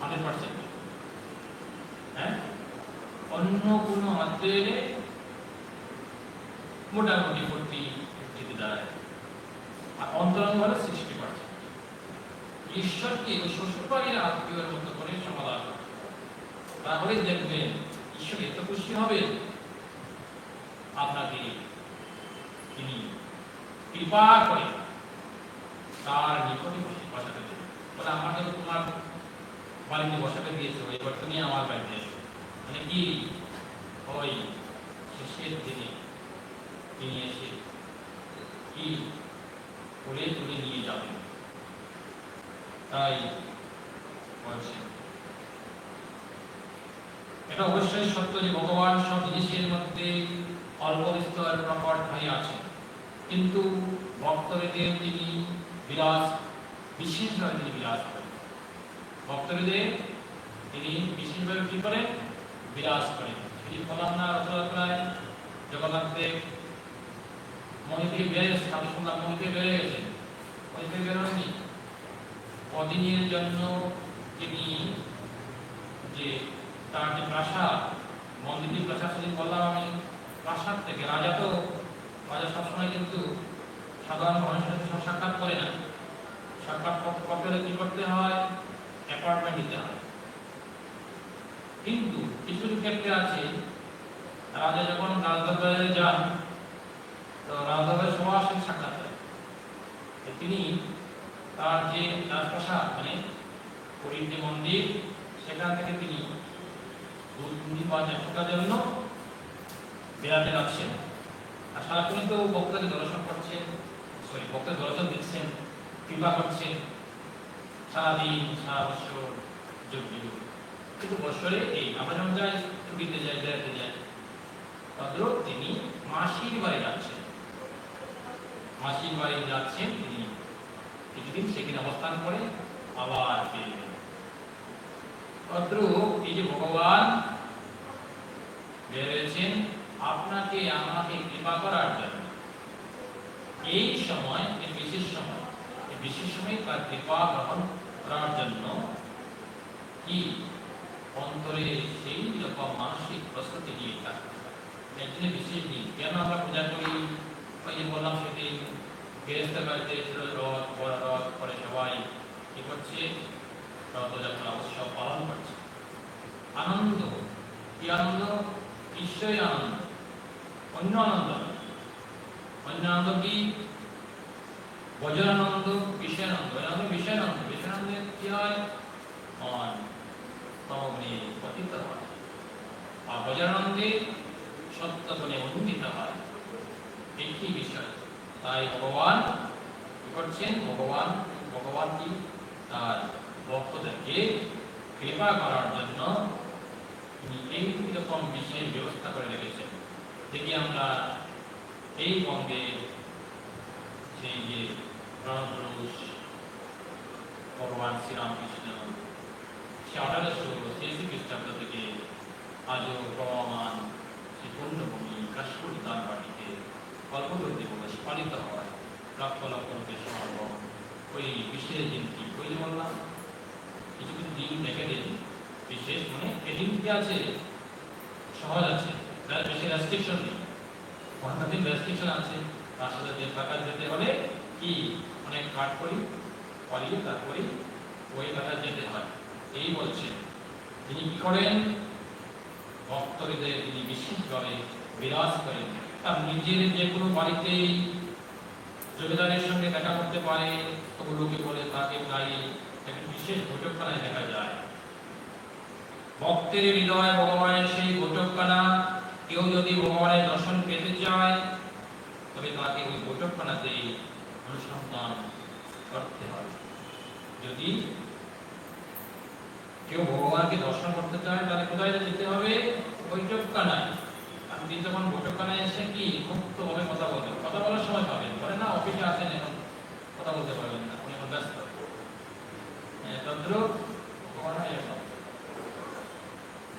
100%। হ্যাঁ, অন্য কোনো আত্মীয় মোটামুটি 40-50 দাঁড়ায়, আর অন্তরঙ্গ হলো 60%। ঈশ্বরকে ওই শ্বশুর বাড়ির আত্মীয়ের মতো করে সমাধান, তাহলে দেখবেন ঈশ্বর এত খুশি হবে, আপনাকে তিনি কৃপা করে তার নিকটে বসাতে দেবে। বলে আমাকে তো তোমার বাড়িতে বসাতে দিয়েছো, এবার তুমি আমার বাড়িতে এসো। মানে কি, ওই শেষের দিনে তিনি এসে কি করে তুলে নিয়ে যাবেন। তাই বলছে এটা অবশ্যই সত্য যে ভগবান সব জিনিসের মধ্যে অল্প বিস্তর প্রকট হয়ে আছে, কিন্তু ভক্তদের তিনি বিরাজ, বিশেষভাবে তিনি বিরাজ করেন। ভক্তদের তিনি বিশেষভাবে কি করেন? বিরাজ করেন। তিনি বললাম না রথযাত্রায় জগন্নাথ দেব মনে থেকে বেড়ে গেছে, আমি শুনলাম মনে থেকে বেড়ে গেছে, মনে থেকে বেরোয়নি। কদিনের জন্য তিনি যে তার যে প্রাসাদ, মন্দিরটি প্রাসাদ, সেদিন বললাম আমি প্রাসাদ থেকে, রাজা সবসময় কিন্তু সাধারণ মানুষের সাথে সাক্ষাৎ করে না, সাক্ষাৎ করতে হলে কি করতে হয়, অ্যাপয়েন্টমেন্ট দিতে হয়। কিন্তু কিছু কিছু ক্ষেত্রে আছে, রাজা যখন রাজদরবারে যান, তো রাজদরবারে সবার সাথে সাক্ষাৎ হয়। তিনি তার যে রাজপ্রাসাদ, মানে পুরীর যে মন্দির, সেখান থেকে তিনি 2-3 ঘন্টার জন্য বেড়াতে যাচ্ছেন। আর সারাক্ষণ তো বক্তাকে দর্শন করছেন, বক্তা দর্শন দিচ্ছেন, কৃপা করছেন সারাদিন, সারা বছর যোগ্য। কিন্তু বছরে এই আমরা যখন যাই, ছুটিতে যাই, বেড়াতে যাই, তদ্র তিনি মাসির বাড়ি যাচ্ছেন। মাসির বাড়ি যাচ্ছেন তিনি, কিছুদিন সেখানে অবস্থান করে আবার ফিরে গেলেন। তদ্র এই যে ভগবান বেরিয়েছেন আপনাকে আমাকে কৃপা করার জন্য, এই সময়, এই বিশেষ সময় তার কৃপা গ্রহণ করার জন্য কি অন্তরে সেই রকম মানসিক প্রস্তুতি নিয়ে থাকতে হয়। একদিনে বিশেষ দিন কেন আমরা পূজা করি, ওই যে বললাম সেদিন গৃহস্থের বাড়িতে রথ, বড় রথ করে সবাই কি করছে, রথযাত্রা উৎসব পালন করছে। আনন্দ, কি আনন্দ? ঈশ্বরের আনন্দ, অন্য আনন্দ। অন্য আনন্দ কি? বজ্রানন্দ, বিষয়ানন্দ। বিষয়ানন্দে কি হয়? তমগুণে পতিত হয়। আর বজ্রানন্দে সত্যগুণে উন্নীত হয়। একটি বিষয়। তাই ভগবান কি করছেন? ভগবান কি তার ভক্তদেরকে কৃপা করার জন্য তিনি এই রকম বিশেষ ব্যবস্থা করে রেখেছেন। দেখি আমরা এই বঙ্গে সেই যে প্রাণপুরুষ ভগবান শ্রীরামকৃষ্ণ, সে 1883 খ্রিস্টাব্দ থেকে আজও প্রমাণ সে পূর্ণভূমি কাশ্মীর তার বাড়িতে কল্পতরু দিবস পালিত হয়। লক্ষ লক্ষ লোকের সমাগম। ওই বিশেষ দিনটি, ওই যে বললাম কিছু কিছু দিন দেখে দিন বিশেষ, মানে এই দিনটি আছে, সহজ আছে, তার বেশি রেস্ট্রিকশন নেই। দিন রেস্ট্রিকশন আছে, তার সাথে যে টাকা যেতে হলে কি অনেক কাট করি পালিয়ে তারপরে ওই টাকা যেতে হয়। এই বলছেন তিনি কি করেন, ভক্তদের তিনি বিশেষভাবে বিরাজ করেন। তার নিজের যে কোনো বাড়িতেই জমিদারের সঙ্গে দেখা করতে পারে, তবু লোকে বলে তাকে প্রায় একটি বিশেষ বৈঠকখানায় দেখা যায়। ভক্তের হৃদয় ভগবানের সেই বৈঠকখানা। কেউ যদি ভগবানের দর্শন পেতে চায়, তবে তাকে ওই বৈঠকখানাতেই অনুসন্ধান করতে হবে। যদি কেউ ভগবানকে দর্শন করতে চায়, তাহলে কোথায় যেতে হবে? বৈঠকখানায়। আপনি যখন বৈঠকখানায় এসে কি মুক্তভাবে কথা বলবেন, কথা বলার সময় পাবেন, বলে না অফিসে আছেন এখন কথা বলতে পারবেন না, উনি এখন ব্যস্ত। তন্ত্র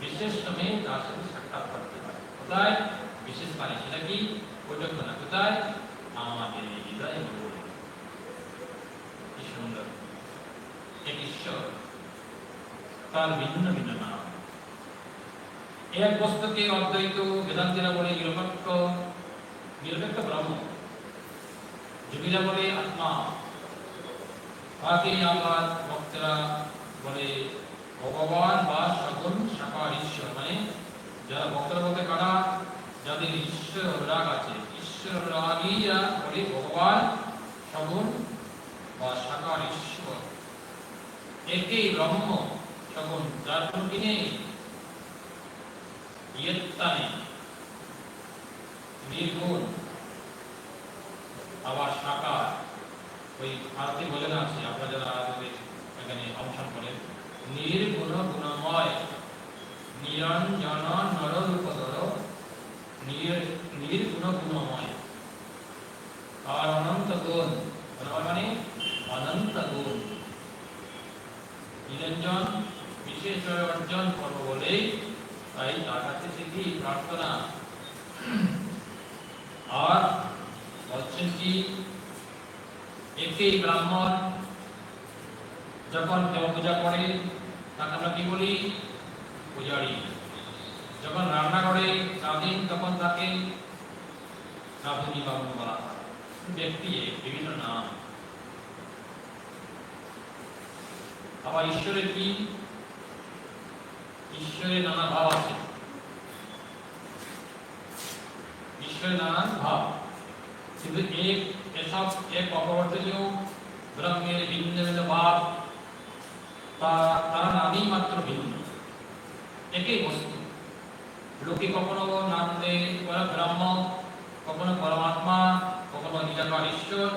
বিশেষ সময়ে তার সাথে সাক্ষাৎ করতে হয়। কোথায়? বিশেষ স্থানে। সেটা কি? বৈঠকখানা। কোথায়? আমাদের হৃদয়ে। কি সুন্দর এক ঈশ্বর, তার ভিন্ন ভিন্ন নাম। এক বস্তুকে অদ্বৈত বেদান্তীরা বলে নিরপেক্ষ ব্রহ্ম, যোগীরা বলে আত্মা, বাকি আবার ভক্তরা বলে ভগবান বা সগুণ সাকার ঈশ্বর। মানে যারা ভক্তরা বলতে কারা? যাদের ঈশ্বর রাগ আছে, ঈশ্বর রাগীরা বলে ভগবান সগুণ বা সাকার ঈশ্বর। একই ব্রহ্ম সগুণ, যার কোনো কি নেই, ইয়ত্তা নেই, নির্গুণ, আবার সাকার। ওই ভারতে বলেন আছে, আপনারা যারা এখানে অংশগ্রহণ করেন, নির্গুণ গুণময়, নিরঞ্জন নররূপধর, নির্গুণ গুণময়। আর অনন্ত গুণ, মানে অনন্ত গুণ। নিরঞ্জন বিশেষ অর্জন করবো বলেই তাই তার কাছে কি প্রার্থনা। আর বলছেন একই ব্রাহ্মণ যখন দেব পূজা করে তাকে আমরা কি বলি? পূজারী। যখন রান্না করে স্বাধীন তখন তাকে রাঁধুনি বাবু বলা হয়। ব্যক্তি বিভিন্ন নাম। আবার ঈশ্বরের কি? ঈশ্বরের নানা ভাব আছে। ঈশ্বরের নানান ভাব, কিন্তু এসব এক অপবর্তনীয় ব্রহ্মের ভিন্ন ভিন্ন ভাব, তারা নামই মাত্র ভিন্ন, একই বস্তু। লোকে কখনো নাম দেয় ব্রহ্ম, কখনো পরমাত্মা, কখনো নিরাকার ঈশ্বর,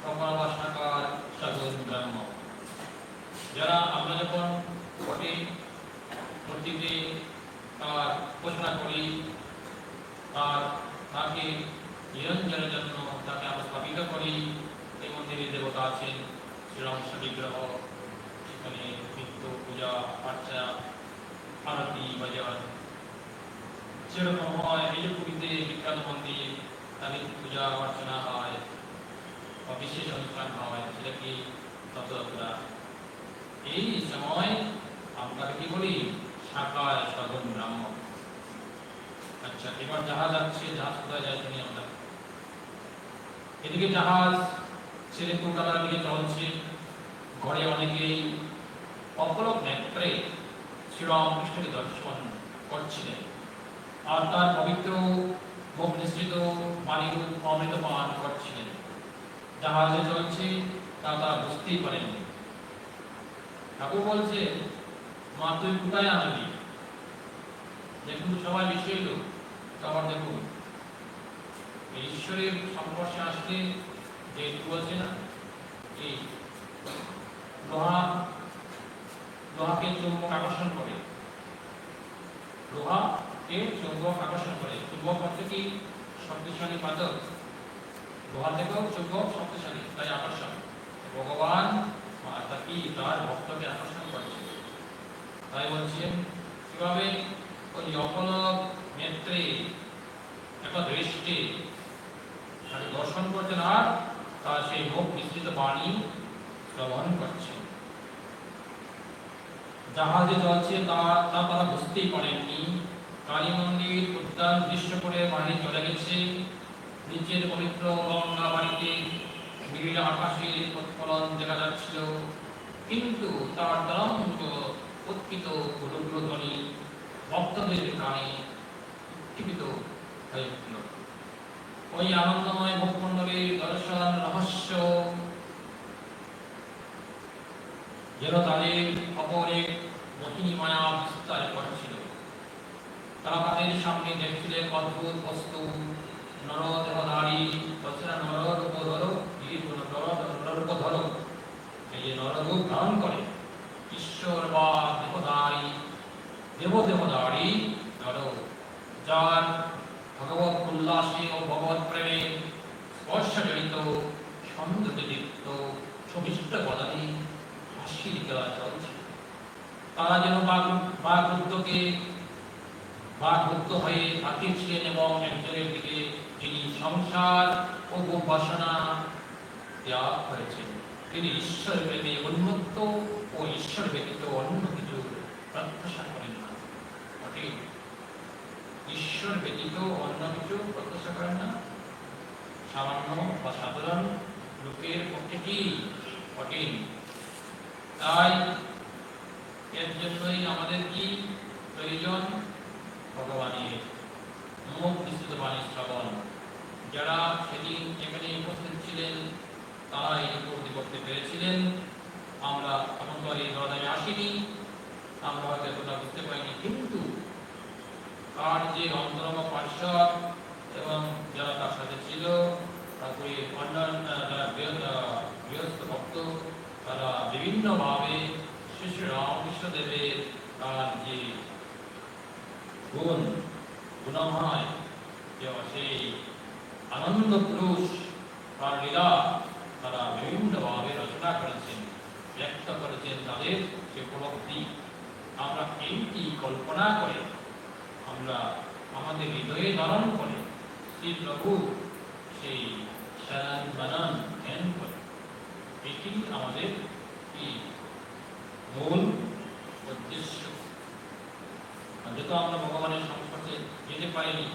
কখনো বা সাকার সগুণ ব্রহ্ম। যারা আমরা যখন ঘটে মূর্তিতে তার উপাসনা করি, তাকে নিরঞ্জনের জন্য তাকে আমরা স্থাপিত করি। এই মন্দিরে দেবতা আছেন, শ্রীরামকৃষ্ণ বিগ্রহ, সেখানে নিত্য পূজা আর্চা আরতি বাজার সেরকম হয়। এই যে পুরীতে বিখ্যাত মন্দির, তাদের পূজা অর্চনা হয় বা বিশেষ অনুষ্ঠান হয়, সেটা কি ততটা। এই সময় আমরা কি বলি? সাকার সগুণ ব্রহ্ম। আচ্ছা, এবার জাহাজ আসছে। জাহাজ কোথায় যায় শুনি আমরা। এদিকে জাহাজ ছেড়ে কলকাতার দিকে চলছে। ঘরে অনেকেই অপলক নেত্রে শ্রীরামকৃষ্ণকে দর্শন করছিলেন আর তার পবিত্র মুখ নিঃসৃত পানিরূপ অমৃত পান করছিলেন। জাহাজে চলছে তা তারা বুঝতেই পারেননি। ঠাকুর বলছে, মা তুই কোথায় আসবি? দেখুন সবাই বিষয় লোক, আবার দেখুন ঈশ্বরের সংস্পর্শে আসলে যে বলছে না, এই লোহাকে চুম্বক আকর্ষণ করে, লোহাকে চুম্বক আকর্ষণ করে। চুম্বক হচ্ছে কি? শক্তিশালী পাথর। লোহা থেকেও চুম্বক শক্তিশালী, তাই আকর্ষণ। ভগবান কি তার ভক্তকে আকর্ষণ করছে। তাই বলছেন কিভাবে? ওই অপলক নেত্রে একটা দৃষ্টি তাকে দর্শন করছেন আর তার সেই মুখ মিশ্রিত বাণী শ্রবণ করছে। জাহাজে চলছে তা তারা বুঝতেই পারেননি। কালী মন্দির উদ্যান দৃশ্য করে বাড়ি চলে গেছে। নিচের পবিত্র গঙ্গা বাড়িতে নীল আকাশের প্রতিফলন দেখা যাচ্ছিল, কিন্তু তার তরঙ্গ উৎকিত রুদ্রধ্বনি ভক্তদের কানে উজ্জীবিত হয়ে উঠল। ওই আনন্দময় মুখমণ্ডলের দর্শন রহস্য যেন তাদের অপরে মোহিনী মায়া বিস্তার করছিল। তারা তাদের সামনে দেখছিলেন অদ্ভুত বস্তু, নরদেহধারী, নররূপধর, এই যে নররূপ ধারণ করে ঈশ্বর বা দেবদেহধারী নর, যার ভগবত উল্লাসে ও ভগবত প্রেমে স্পর্শজনিত সৌন্দর্যদীপ্ত সবিষ্ট বদনে হাসির খেলা চলছে। তারা যেন বাগরুদ্ধ হয়ে তাকিয়েছিলেন এবং একজনের দিকে, যিনি সংসার ও বাসনা ত্যাগ করেছেন। তিনি ঈশ্বর প্রেমে উন্মত্ত ও ঈশ্বর ব্যতীত অন্য কিছু প্রত্যাশা করেন না। ঈশ্বর ব্যতীত অন্য কিছু প্রত্যাশা করেন না। সামান্য বা সাধারণ লোকের পক্ষে কি কঠিন। তাই এর জন্যই আমাদের কি প্রয়োজন? ভগবানের মুখ নিঃসৃত বাণী শ্রবণ। যারা সেদিন এখানে উপস্থিত ছিলেন তারা এই উপলব্ধি করতে পেরেছিলেন। আমরা এমন করে দরদামে আসিনি, আমরা হয়তো এতটা বুঝতে পারিনি, কিন্তু তার যে অন্তরঙ্গ পার্শ্বদ এবং যারা তার সাথে ছিল, তারপরে অন্যান্য যারা গৃহস্থ ভক্ত, তারা বিভিন্নভাবে শ্রী শ্রী রামকৃষ্ণদেবের তার যে গুণময় সেই আনন্দ পুরুষ তার লীলা তারা বিভিন্নভাবে রচনা করেছেন, ব্যক্ত করেছেন তাদের সে উপলব্ধি। আমরা এইটি কল্পনা করে, আমরা আমাদের হৃদয়ে ধারণ করে শ্রী প্রভু সেই শরণ বরণ ধ্যান করে এটি আমাদের কি মূল উদ্দেশ্য। যেহেতু আমরা ভগবানের সংস্পর্শে যেতে পারিনি,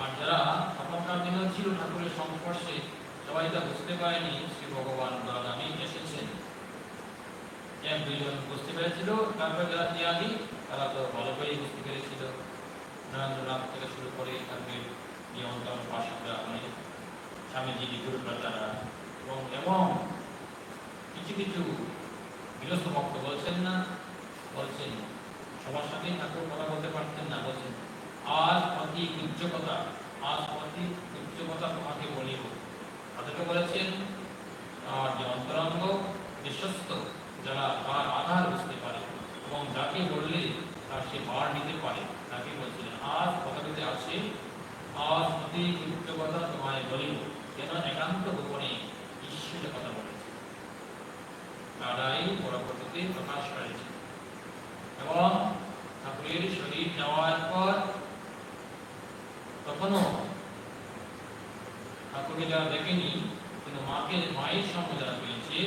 আর যারা তখনকার দিনেও ছিল ঠাকুরের সংস্পর্শে, সবাই তা বুঝতে পারেনি শ্রী ভগবান দ্বারাগামী এসেছেন। এক দুইজন বুঝতে পেরেছিল, তারপরে যারা ত্যাগী তারা তো ভালো করেই বুঝতে পেরেছিল। নরেন্দ্রনাথ থেকে শুরু করে তাদের নিয়ন্ত্রণ পাশারা, মানে স্বামীজি গুরুপ্রাচারা এবং কিছু কিছু গৃহস্থ ভক্ত বলছেন না, বলছেন সবার সাথেই ঠাকুর কথা বলতে পারতেন না, বলছেন আজ অতি উচ্চকতা, আজ অতি উচ্চকতা তোমাকে বলিব। তাদেরকে বলেছেন আর যে অন্তরঙ্গ বিশ্বস্ত, যারা তার আধার বুঝতে পারে এবং যাকে বললে তার সে ভার নিতে পারে, তাকে বলছিলেন আজ কথাটিতে আছে আজ অতি উচ্চকতা তোমায় বলিব, যেন একান্ত গোপনে ঈশ্বরের কথা বলেছে, তারাই পরবর্তীতে প্রকাশ করেছে। এবং ঠাকুরের শরীর যাওয়ার পর তখনও ঠাকুরকে যারা দেখেনি, কিন্তু মায়ের সঙ্গে যারা পেয়েছে,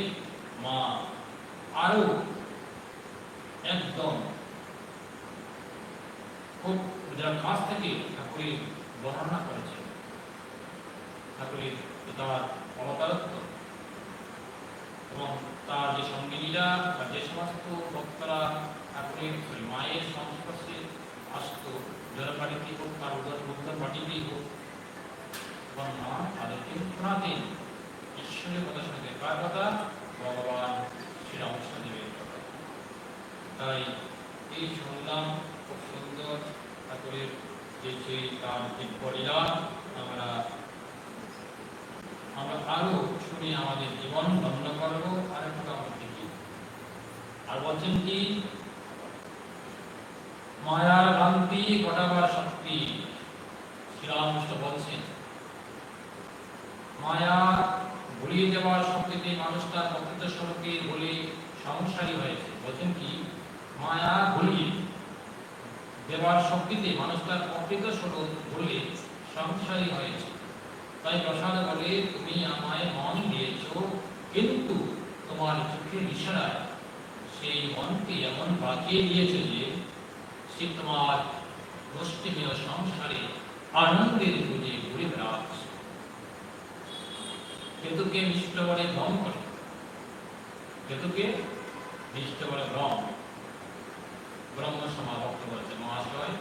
মা আরো একদম খুব যারা কাছ থেকে ঠাকুরের বর্ণনা করেছে, ঠাকুরের তার অবতারত্ব এবং তার যে সঙ্গিনীরা বা যে সমস্ত ভক্তরা ঠাকুরের মায়ের সংস্পর্শে আসত, জলপাটিতেই হোক তার উদ্ধার পাটিতেই হোক, এবং মা তাদেরকে শোনাতেন ঈশ্বরের কথা শুনতে। কার কথা? ভগবান শ্রীরামকৃষ্ণদেবের কথা। তাই এই শুনলাম খুব সুন্দর ঠাকুরের যে সেই তার দিব্যলীলা, আমরা আরো শুনে আমাদের জীবন ধন্য করবো। আর একটু আমরা দেখি, আর বলছেন কি মায়ার ভ্রান্তি ঘটাবার শক্তি। শ্রীরামকৃষ্ণ বলছেন মায়া ভুলিয়ে দেওয়ার শক্তিতে মানুষটা প্রকৃত স্বরূপে বলে সংসারী হয়েছে। বলছেন কি মায়া ভুলিয়ে দেওয়ার শক্তিতে মানুষটা প্রকৃত স্বরূপ বলে সংসারী হয়েছে। তাই প্রসাদ বলে তুমি আমায় মন দিয়েছ, কিন্তু তোমার চোখের ইশারায় সেই মনকে এমন বাঁকিয়ে দিয়েছে যে সে তোমার মুষ্টিমেয় সংসারে আনন্দের খুঁজে ঘুরে বেড়াচ্ছে। কেতুকে মিষ্ট বলে ভ্রম করে, কেতুকে মিষ্ট বলে ভ্রম। ব্রহ্ম সমাভক্ত বলেছে মহাশয়,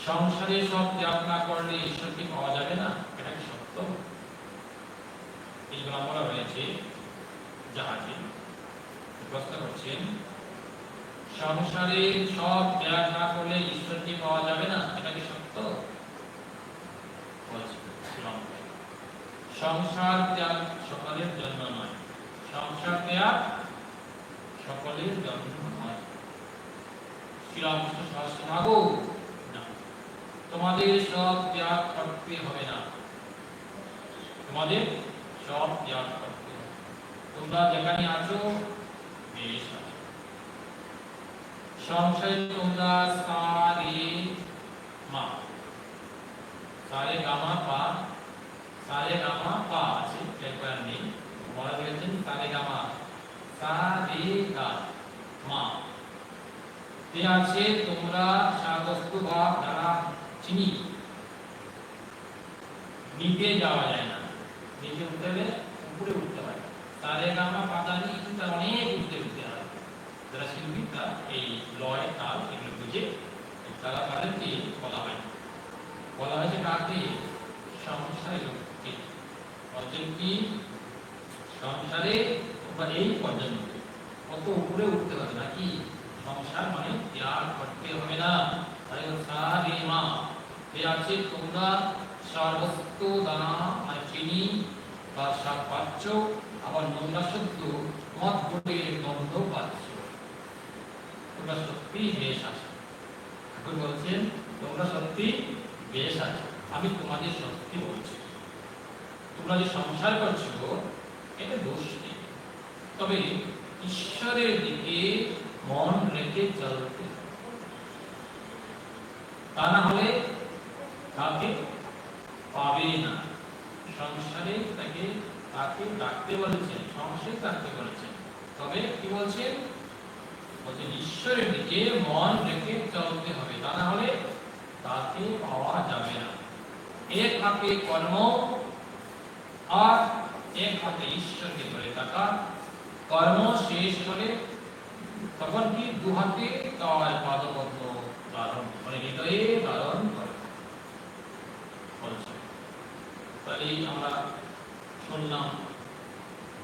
সংসারে সব ত্যাগ না করলে ঈশ্বরকে পাওয়া যাবে না, এটা কি সত্য? এই ব্রাহ্মণরা রয়েছে জাহাজে, প্রশ্ন করছেন সংসারে সব ত্যাগ না করলে ঈশ্বরকে পাওয়া যাবে না, এটা কি সত্য? সংসার ত্যাগ সকলের জন্য নয়, সংসার ত্যাগ সকলের জন্য নয়। শ্রীরামকৃষ্ণ শাস্ত্র মাগো না, তোমাদের সব ত্যাগ করতে হবে না, তোমাদের সব ত্যাগ করতে হবে। তোমরা যেখানে আছো বেশ আছো। সংসারে তোমরা সারে মা, সারে গামা পা, সারে গামা পা আছে, একবার নেই বলা বলেছেন সারে গামা, সা রে গা মা তে আছে। তোমরা সাবস্তু ভাব দ্বারা চিনি, নিচে যাওয়া যায় না, নিচে উঠতে হলে উপরে উঠতে হয়। সারে গামা পাদানি কিন্তু অনেক উঠতে হয়। যারা শিল্পী তারা এই লয় তাল এগুলো বুঝে, তারা তাদেরকে বলা হয়, বলা হয়েছে কাকে? সংসারে লোককে। অর্জন কি সংসারে এই পর্যন্ত কত উপরে উঠতে হবে নাকি? সংসার মানে ত্যাগ করতে হবে না। তাই সারে মা এ আছে তোমরা সর্বস্ত দানা মানে চিনি বা শাক পাচ্ছ, আবার নোংরা শুদ্ধ মদ গোটের গন্ধ পাচ্ছ, তোমরা সত্যি বেশ আছো। ঠাকুর বলছেন তোমরা সত্যি বেশ আছো, আমি তোমাদের সত্যি বলছি। তোমরা যে সংসার করছো এটা দোষ নেই, তবে ঈশ্বরের দিকে মন রেখে চলতে, তা না হলে তাকে পাবে না, সংসারে তাকে তাকে ডাকতে বলেছেন, সংসারে ডাকতে বলেছেন। তবে কি বলছেন? বলছেন ঈশ্বরের দিকে মন রেখে চলতে হবে, তা না হলে তাকে পাওয়া যাবে না। এক হাতে কর্ম আর এক হাতে ঈশ্বরকে ধরে থাকা। কর্ম শেষ করে তখন কি দু হাতে তার পাদপদ্ম ধারণ মানে হৃদয়ে ধারণ করে বলছে। তাহলে আমরা শুনলাম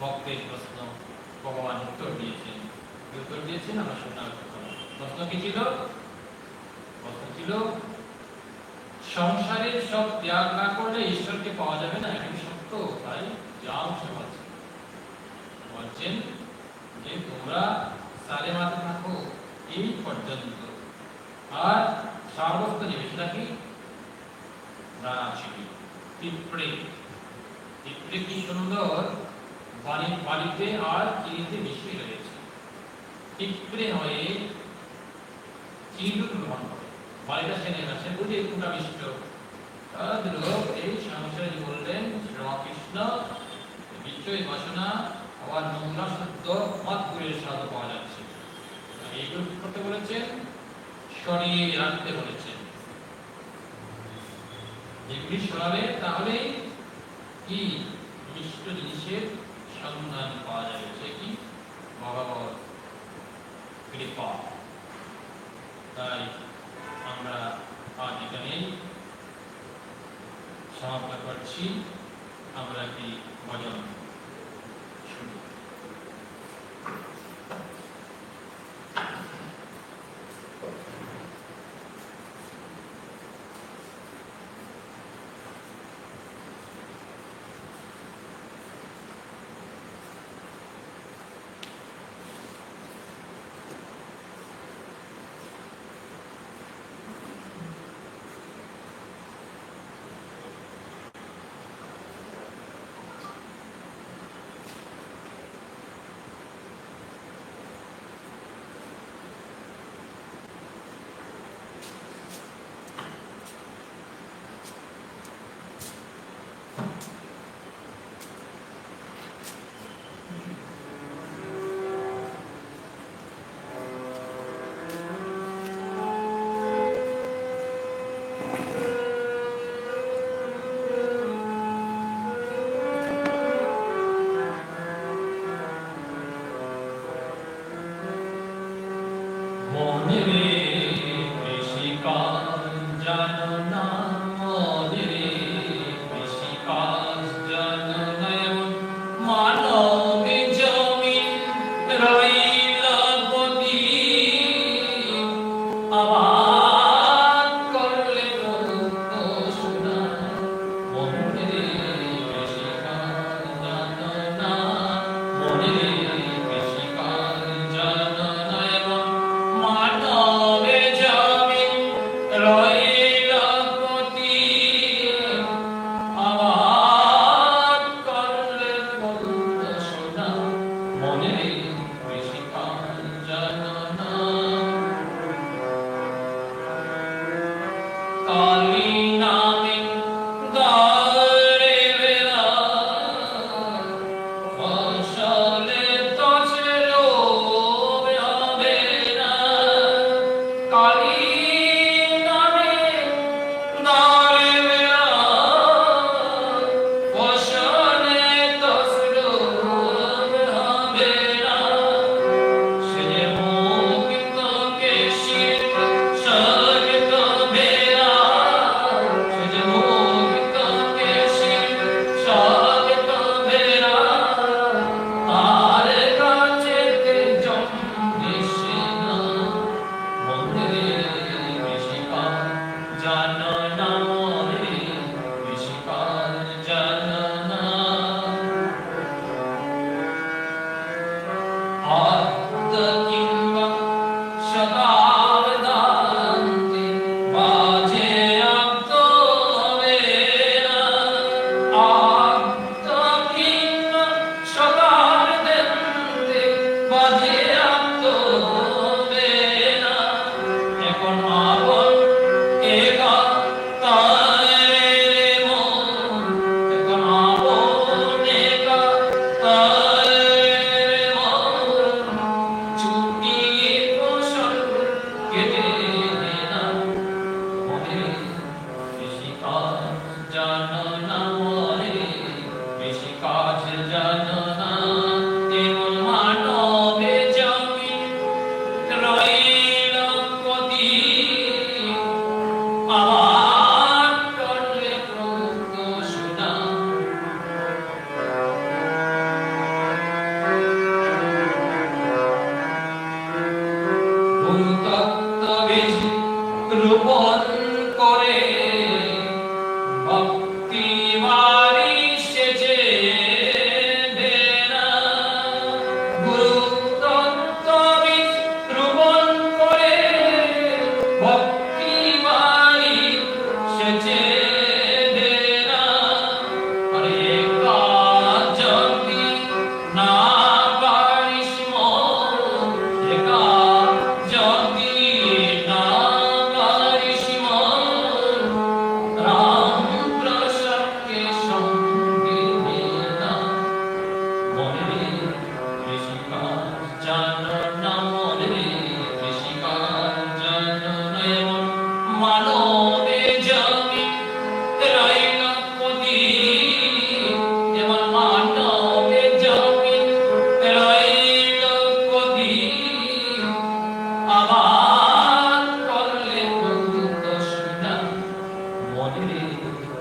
ভক্তের প্রশ্ন, ভগবান উত্তর দিয়েছেন। উত্তর দিয়েছেন আমরা শুনলাম। প্রশ্ন কি ছিল? প্রশ্ন ছিল সংসারের সব ত্যাগ না করলে ঈশ্বরকে পাওয়া যাবে না, এটা সত্য? তাই যা বলছেন যে তোমরা সারে মাথা থাকো এই পর্যন্ত, আর সারবস্ত জিনিস নাকি পিঁপড়ে। পিঁপড়ে কি সুন্দর বাড়িতে আর চিনিতে মিশে রয়েছে। পিঁপড়ে হয়ে চিনি গ্রহণ করে, বাড়িটা সেনে গেছে বুঝে কোনটা মিষ্ট। এই সংসারে বললেন শ্রীরামকৃষ্ণ বিশ্বই বাসনা আবার নোংরা শুদ্ধ মত গুণের স্বাদ পাওয়া যাচ্ছে। এইগুলো কি করতে বলেছেন? সরিয়ে রাখতে বলেছেন। এগুলি সরালে তাহলে কি মিষ্ট জিনিসের সন্ধান পাওয়া যাবে। সে কি? ভগবত কৃপা। তাই আমরা আজ এখানেই সমাপ্ত করছি। আমরা কি ভজন শুনি।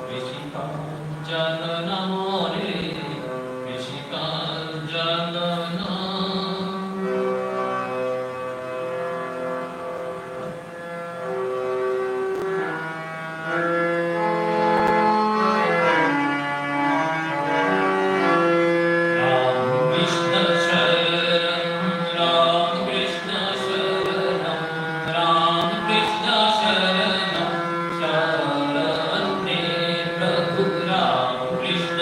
বেশিকাল জানো না মরে, বেশিকাল জানো না। রাম কৃষ্ণ শরণম, রাম কৃষ্ণ শরণম, রাম কৃষ্ণ শরণম, শরণে প্রভু Ram Krishna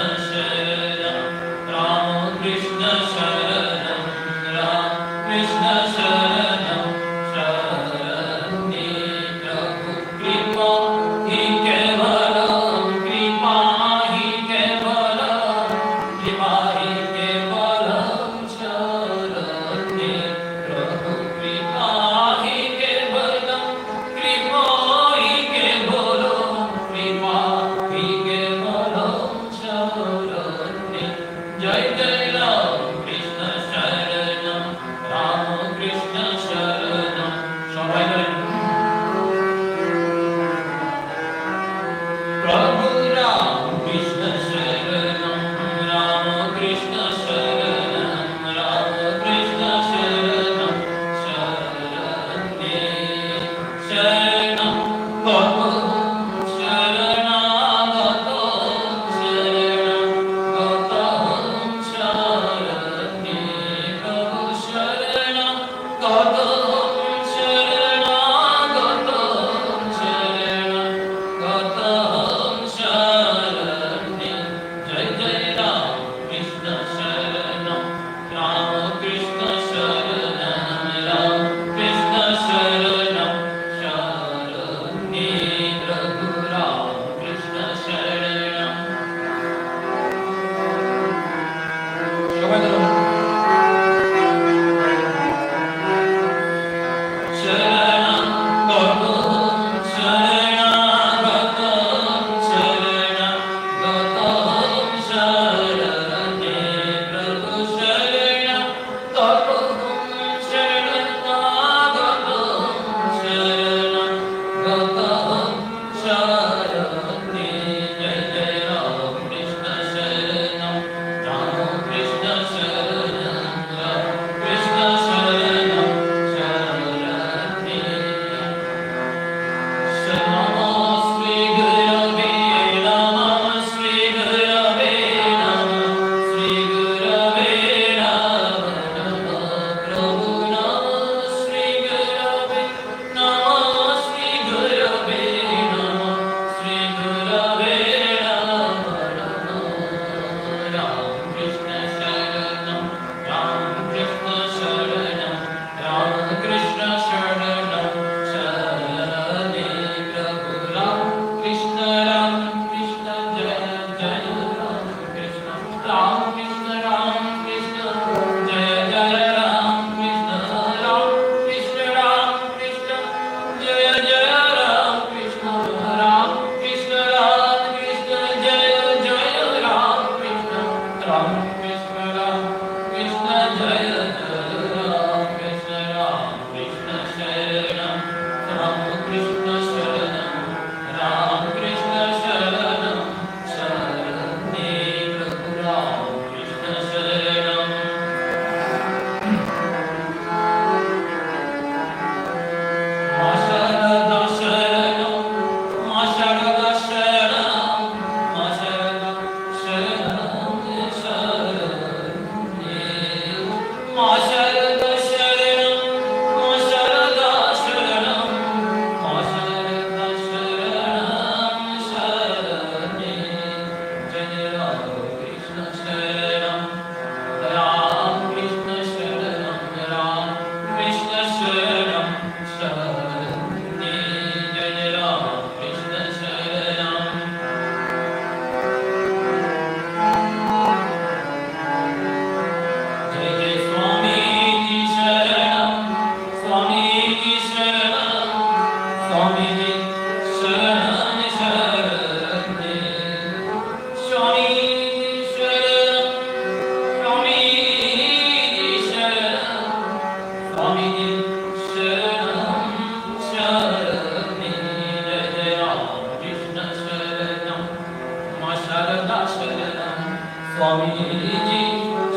Swamiji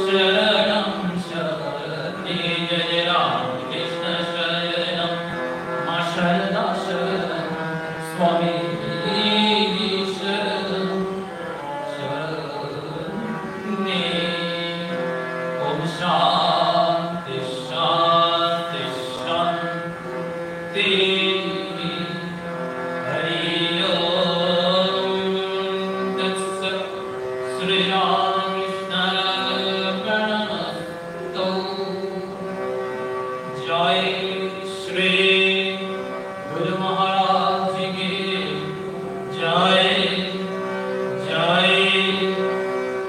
Sharanam Sharani Jai Ram Krishna Sharanam Ma Sharada Sharanam Swamiji Sharanam Sharani Om Shanti Shanti Shanti Hari Om Tat Sat Sri Ram Krishna Pranamastu Jai Shri Guru Maharaj Ki Jai Jai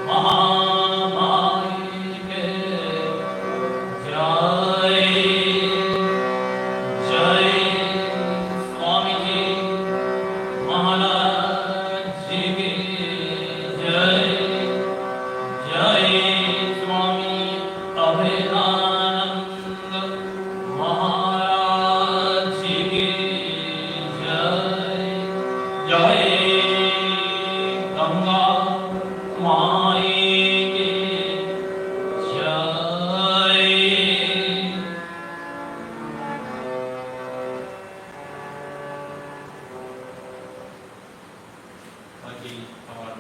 Mahamai Ki Jai Jai Swamiji Maharaj Ki Jai Jai Swami Abhedananda Maharaj Ki Jai Jai Ganga Mai Ki Jai বাকি আমার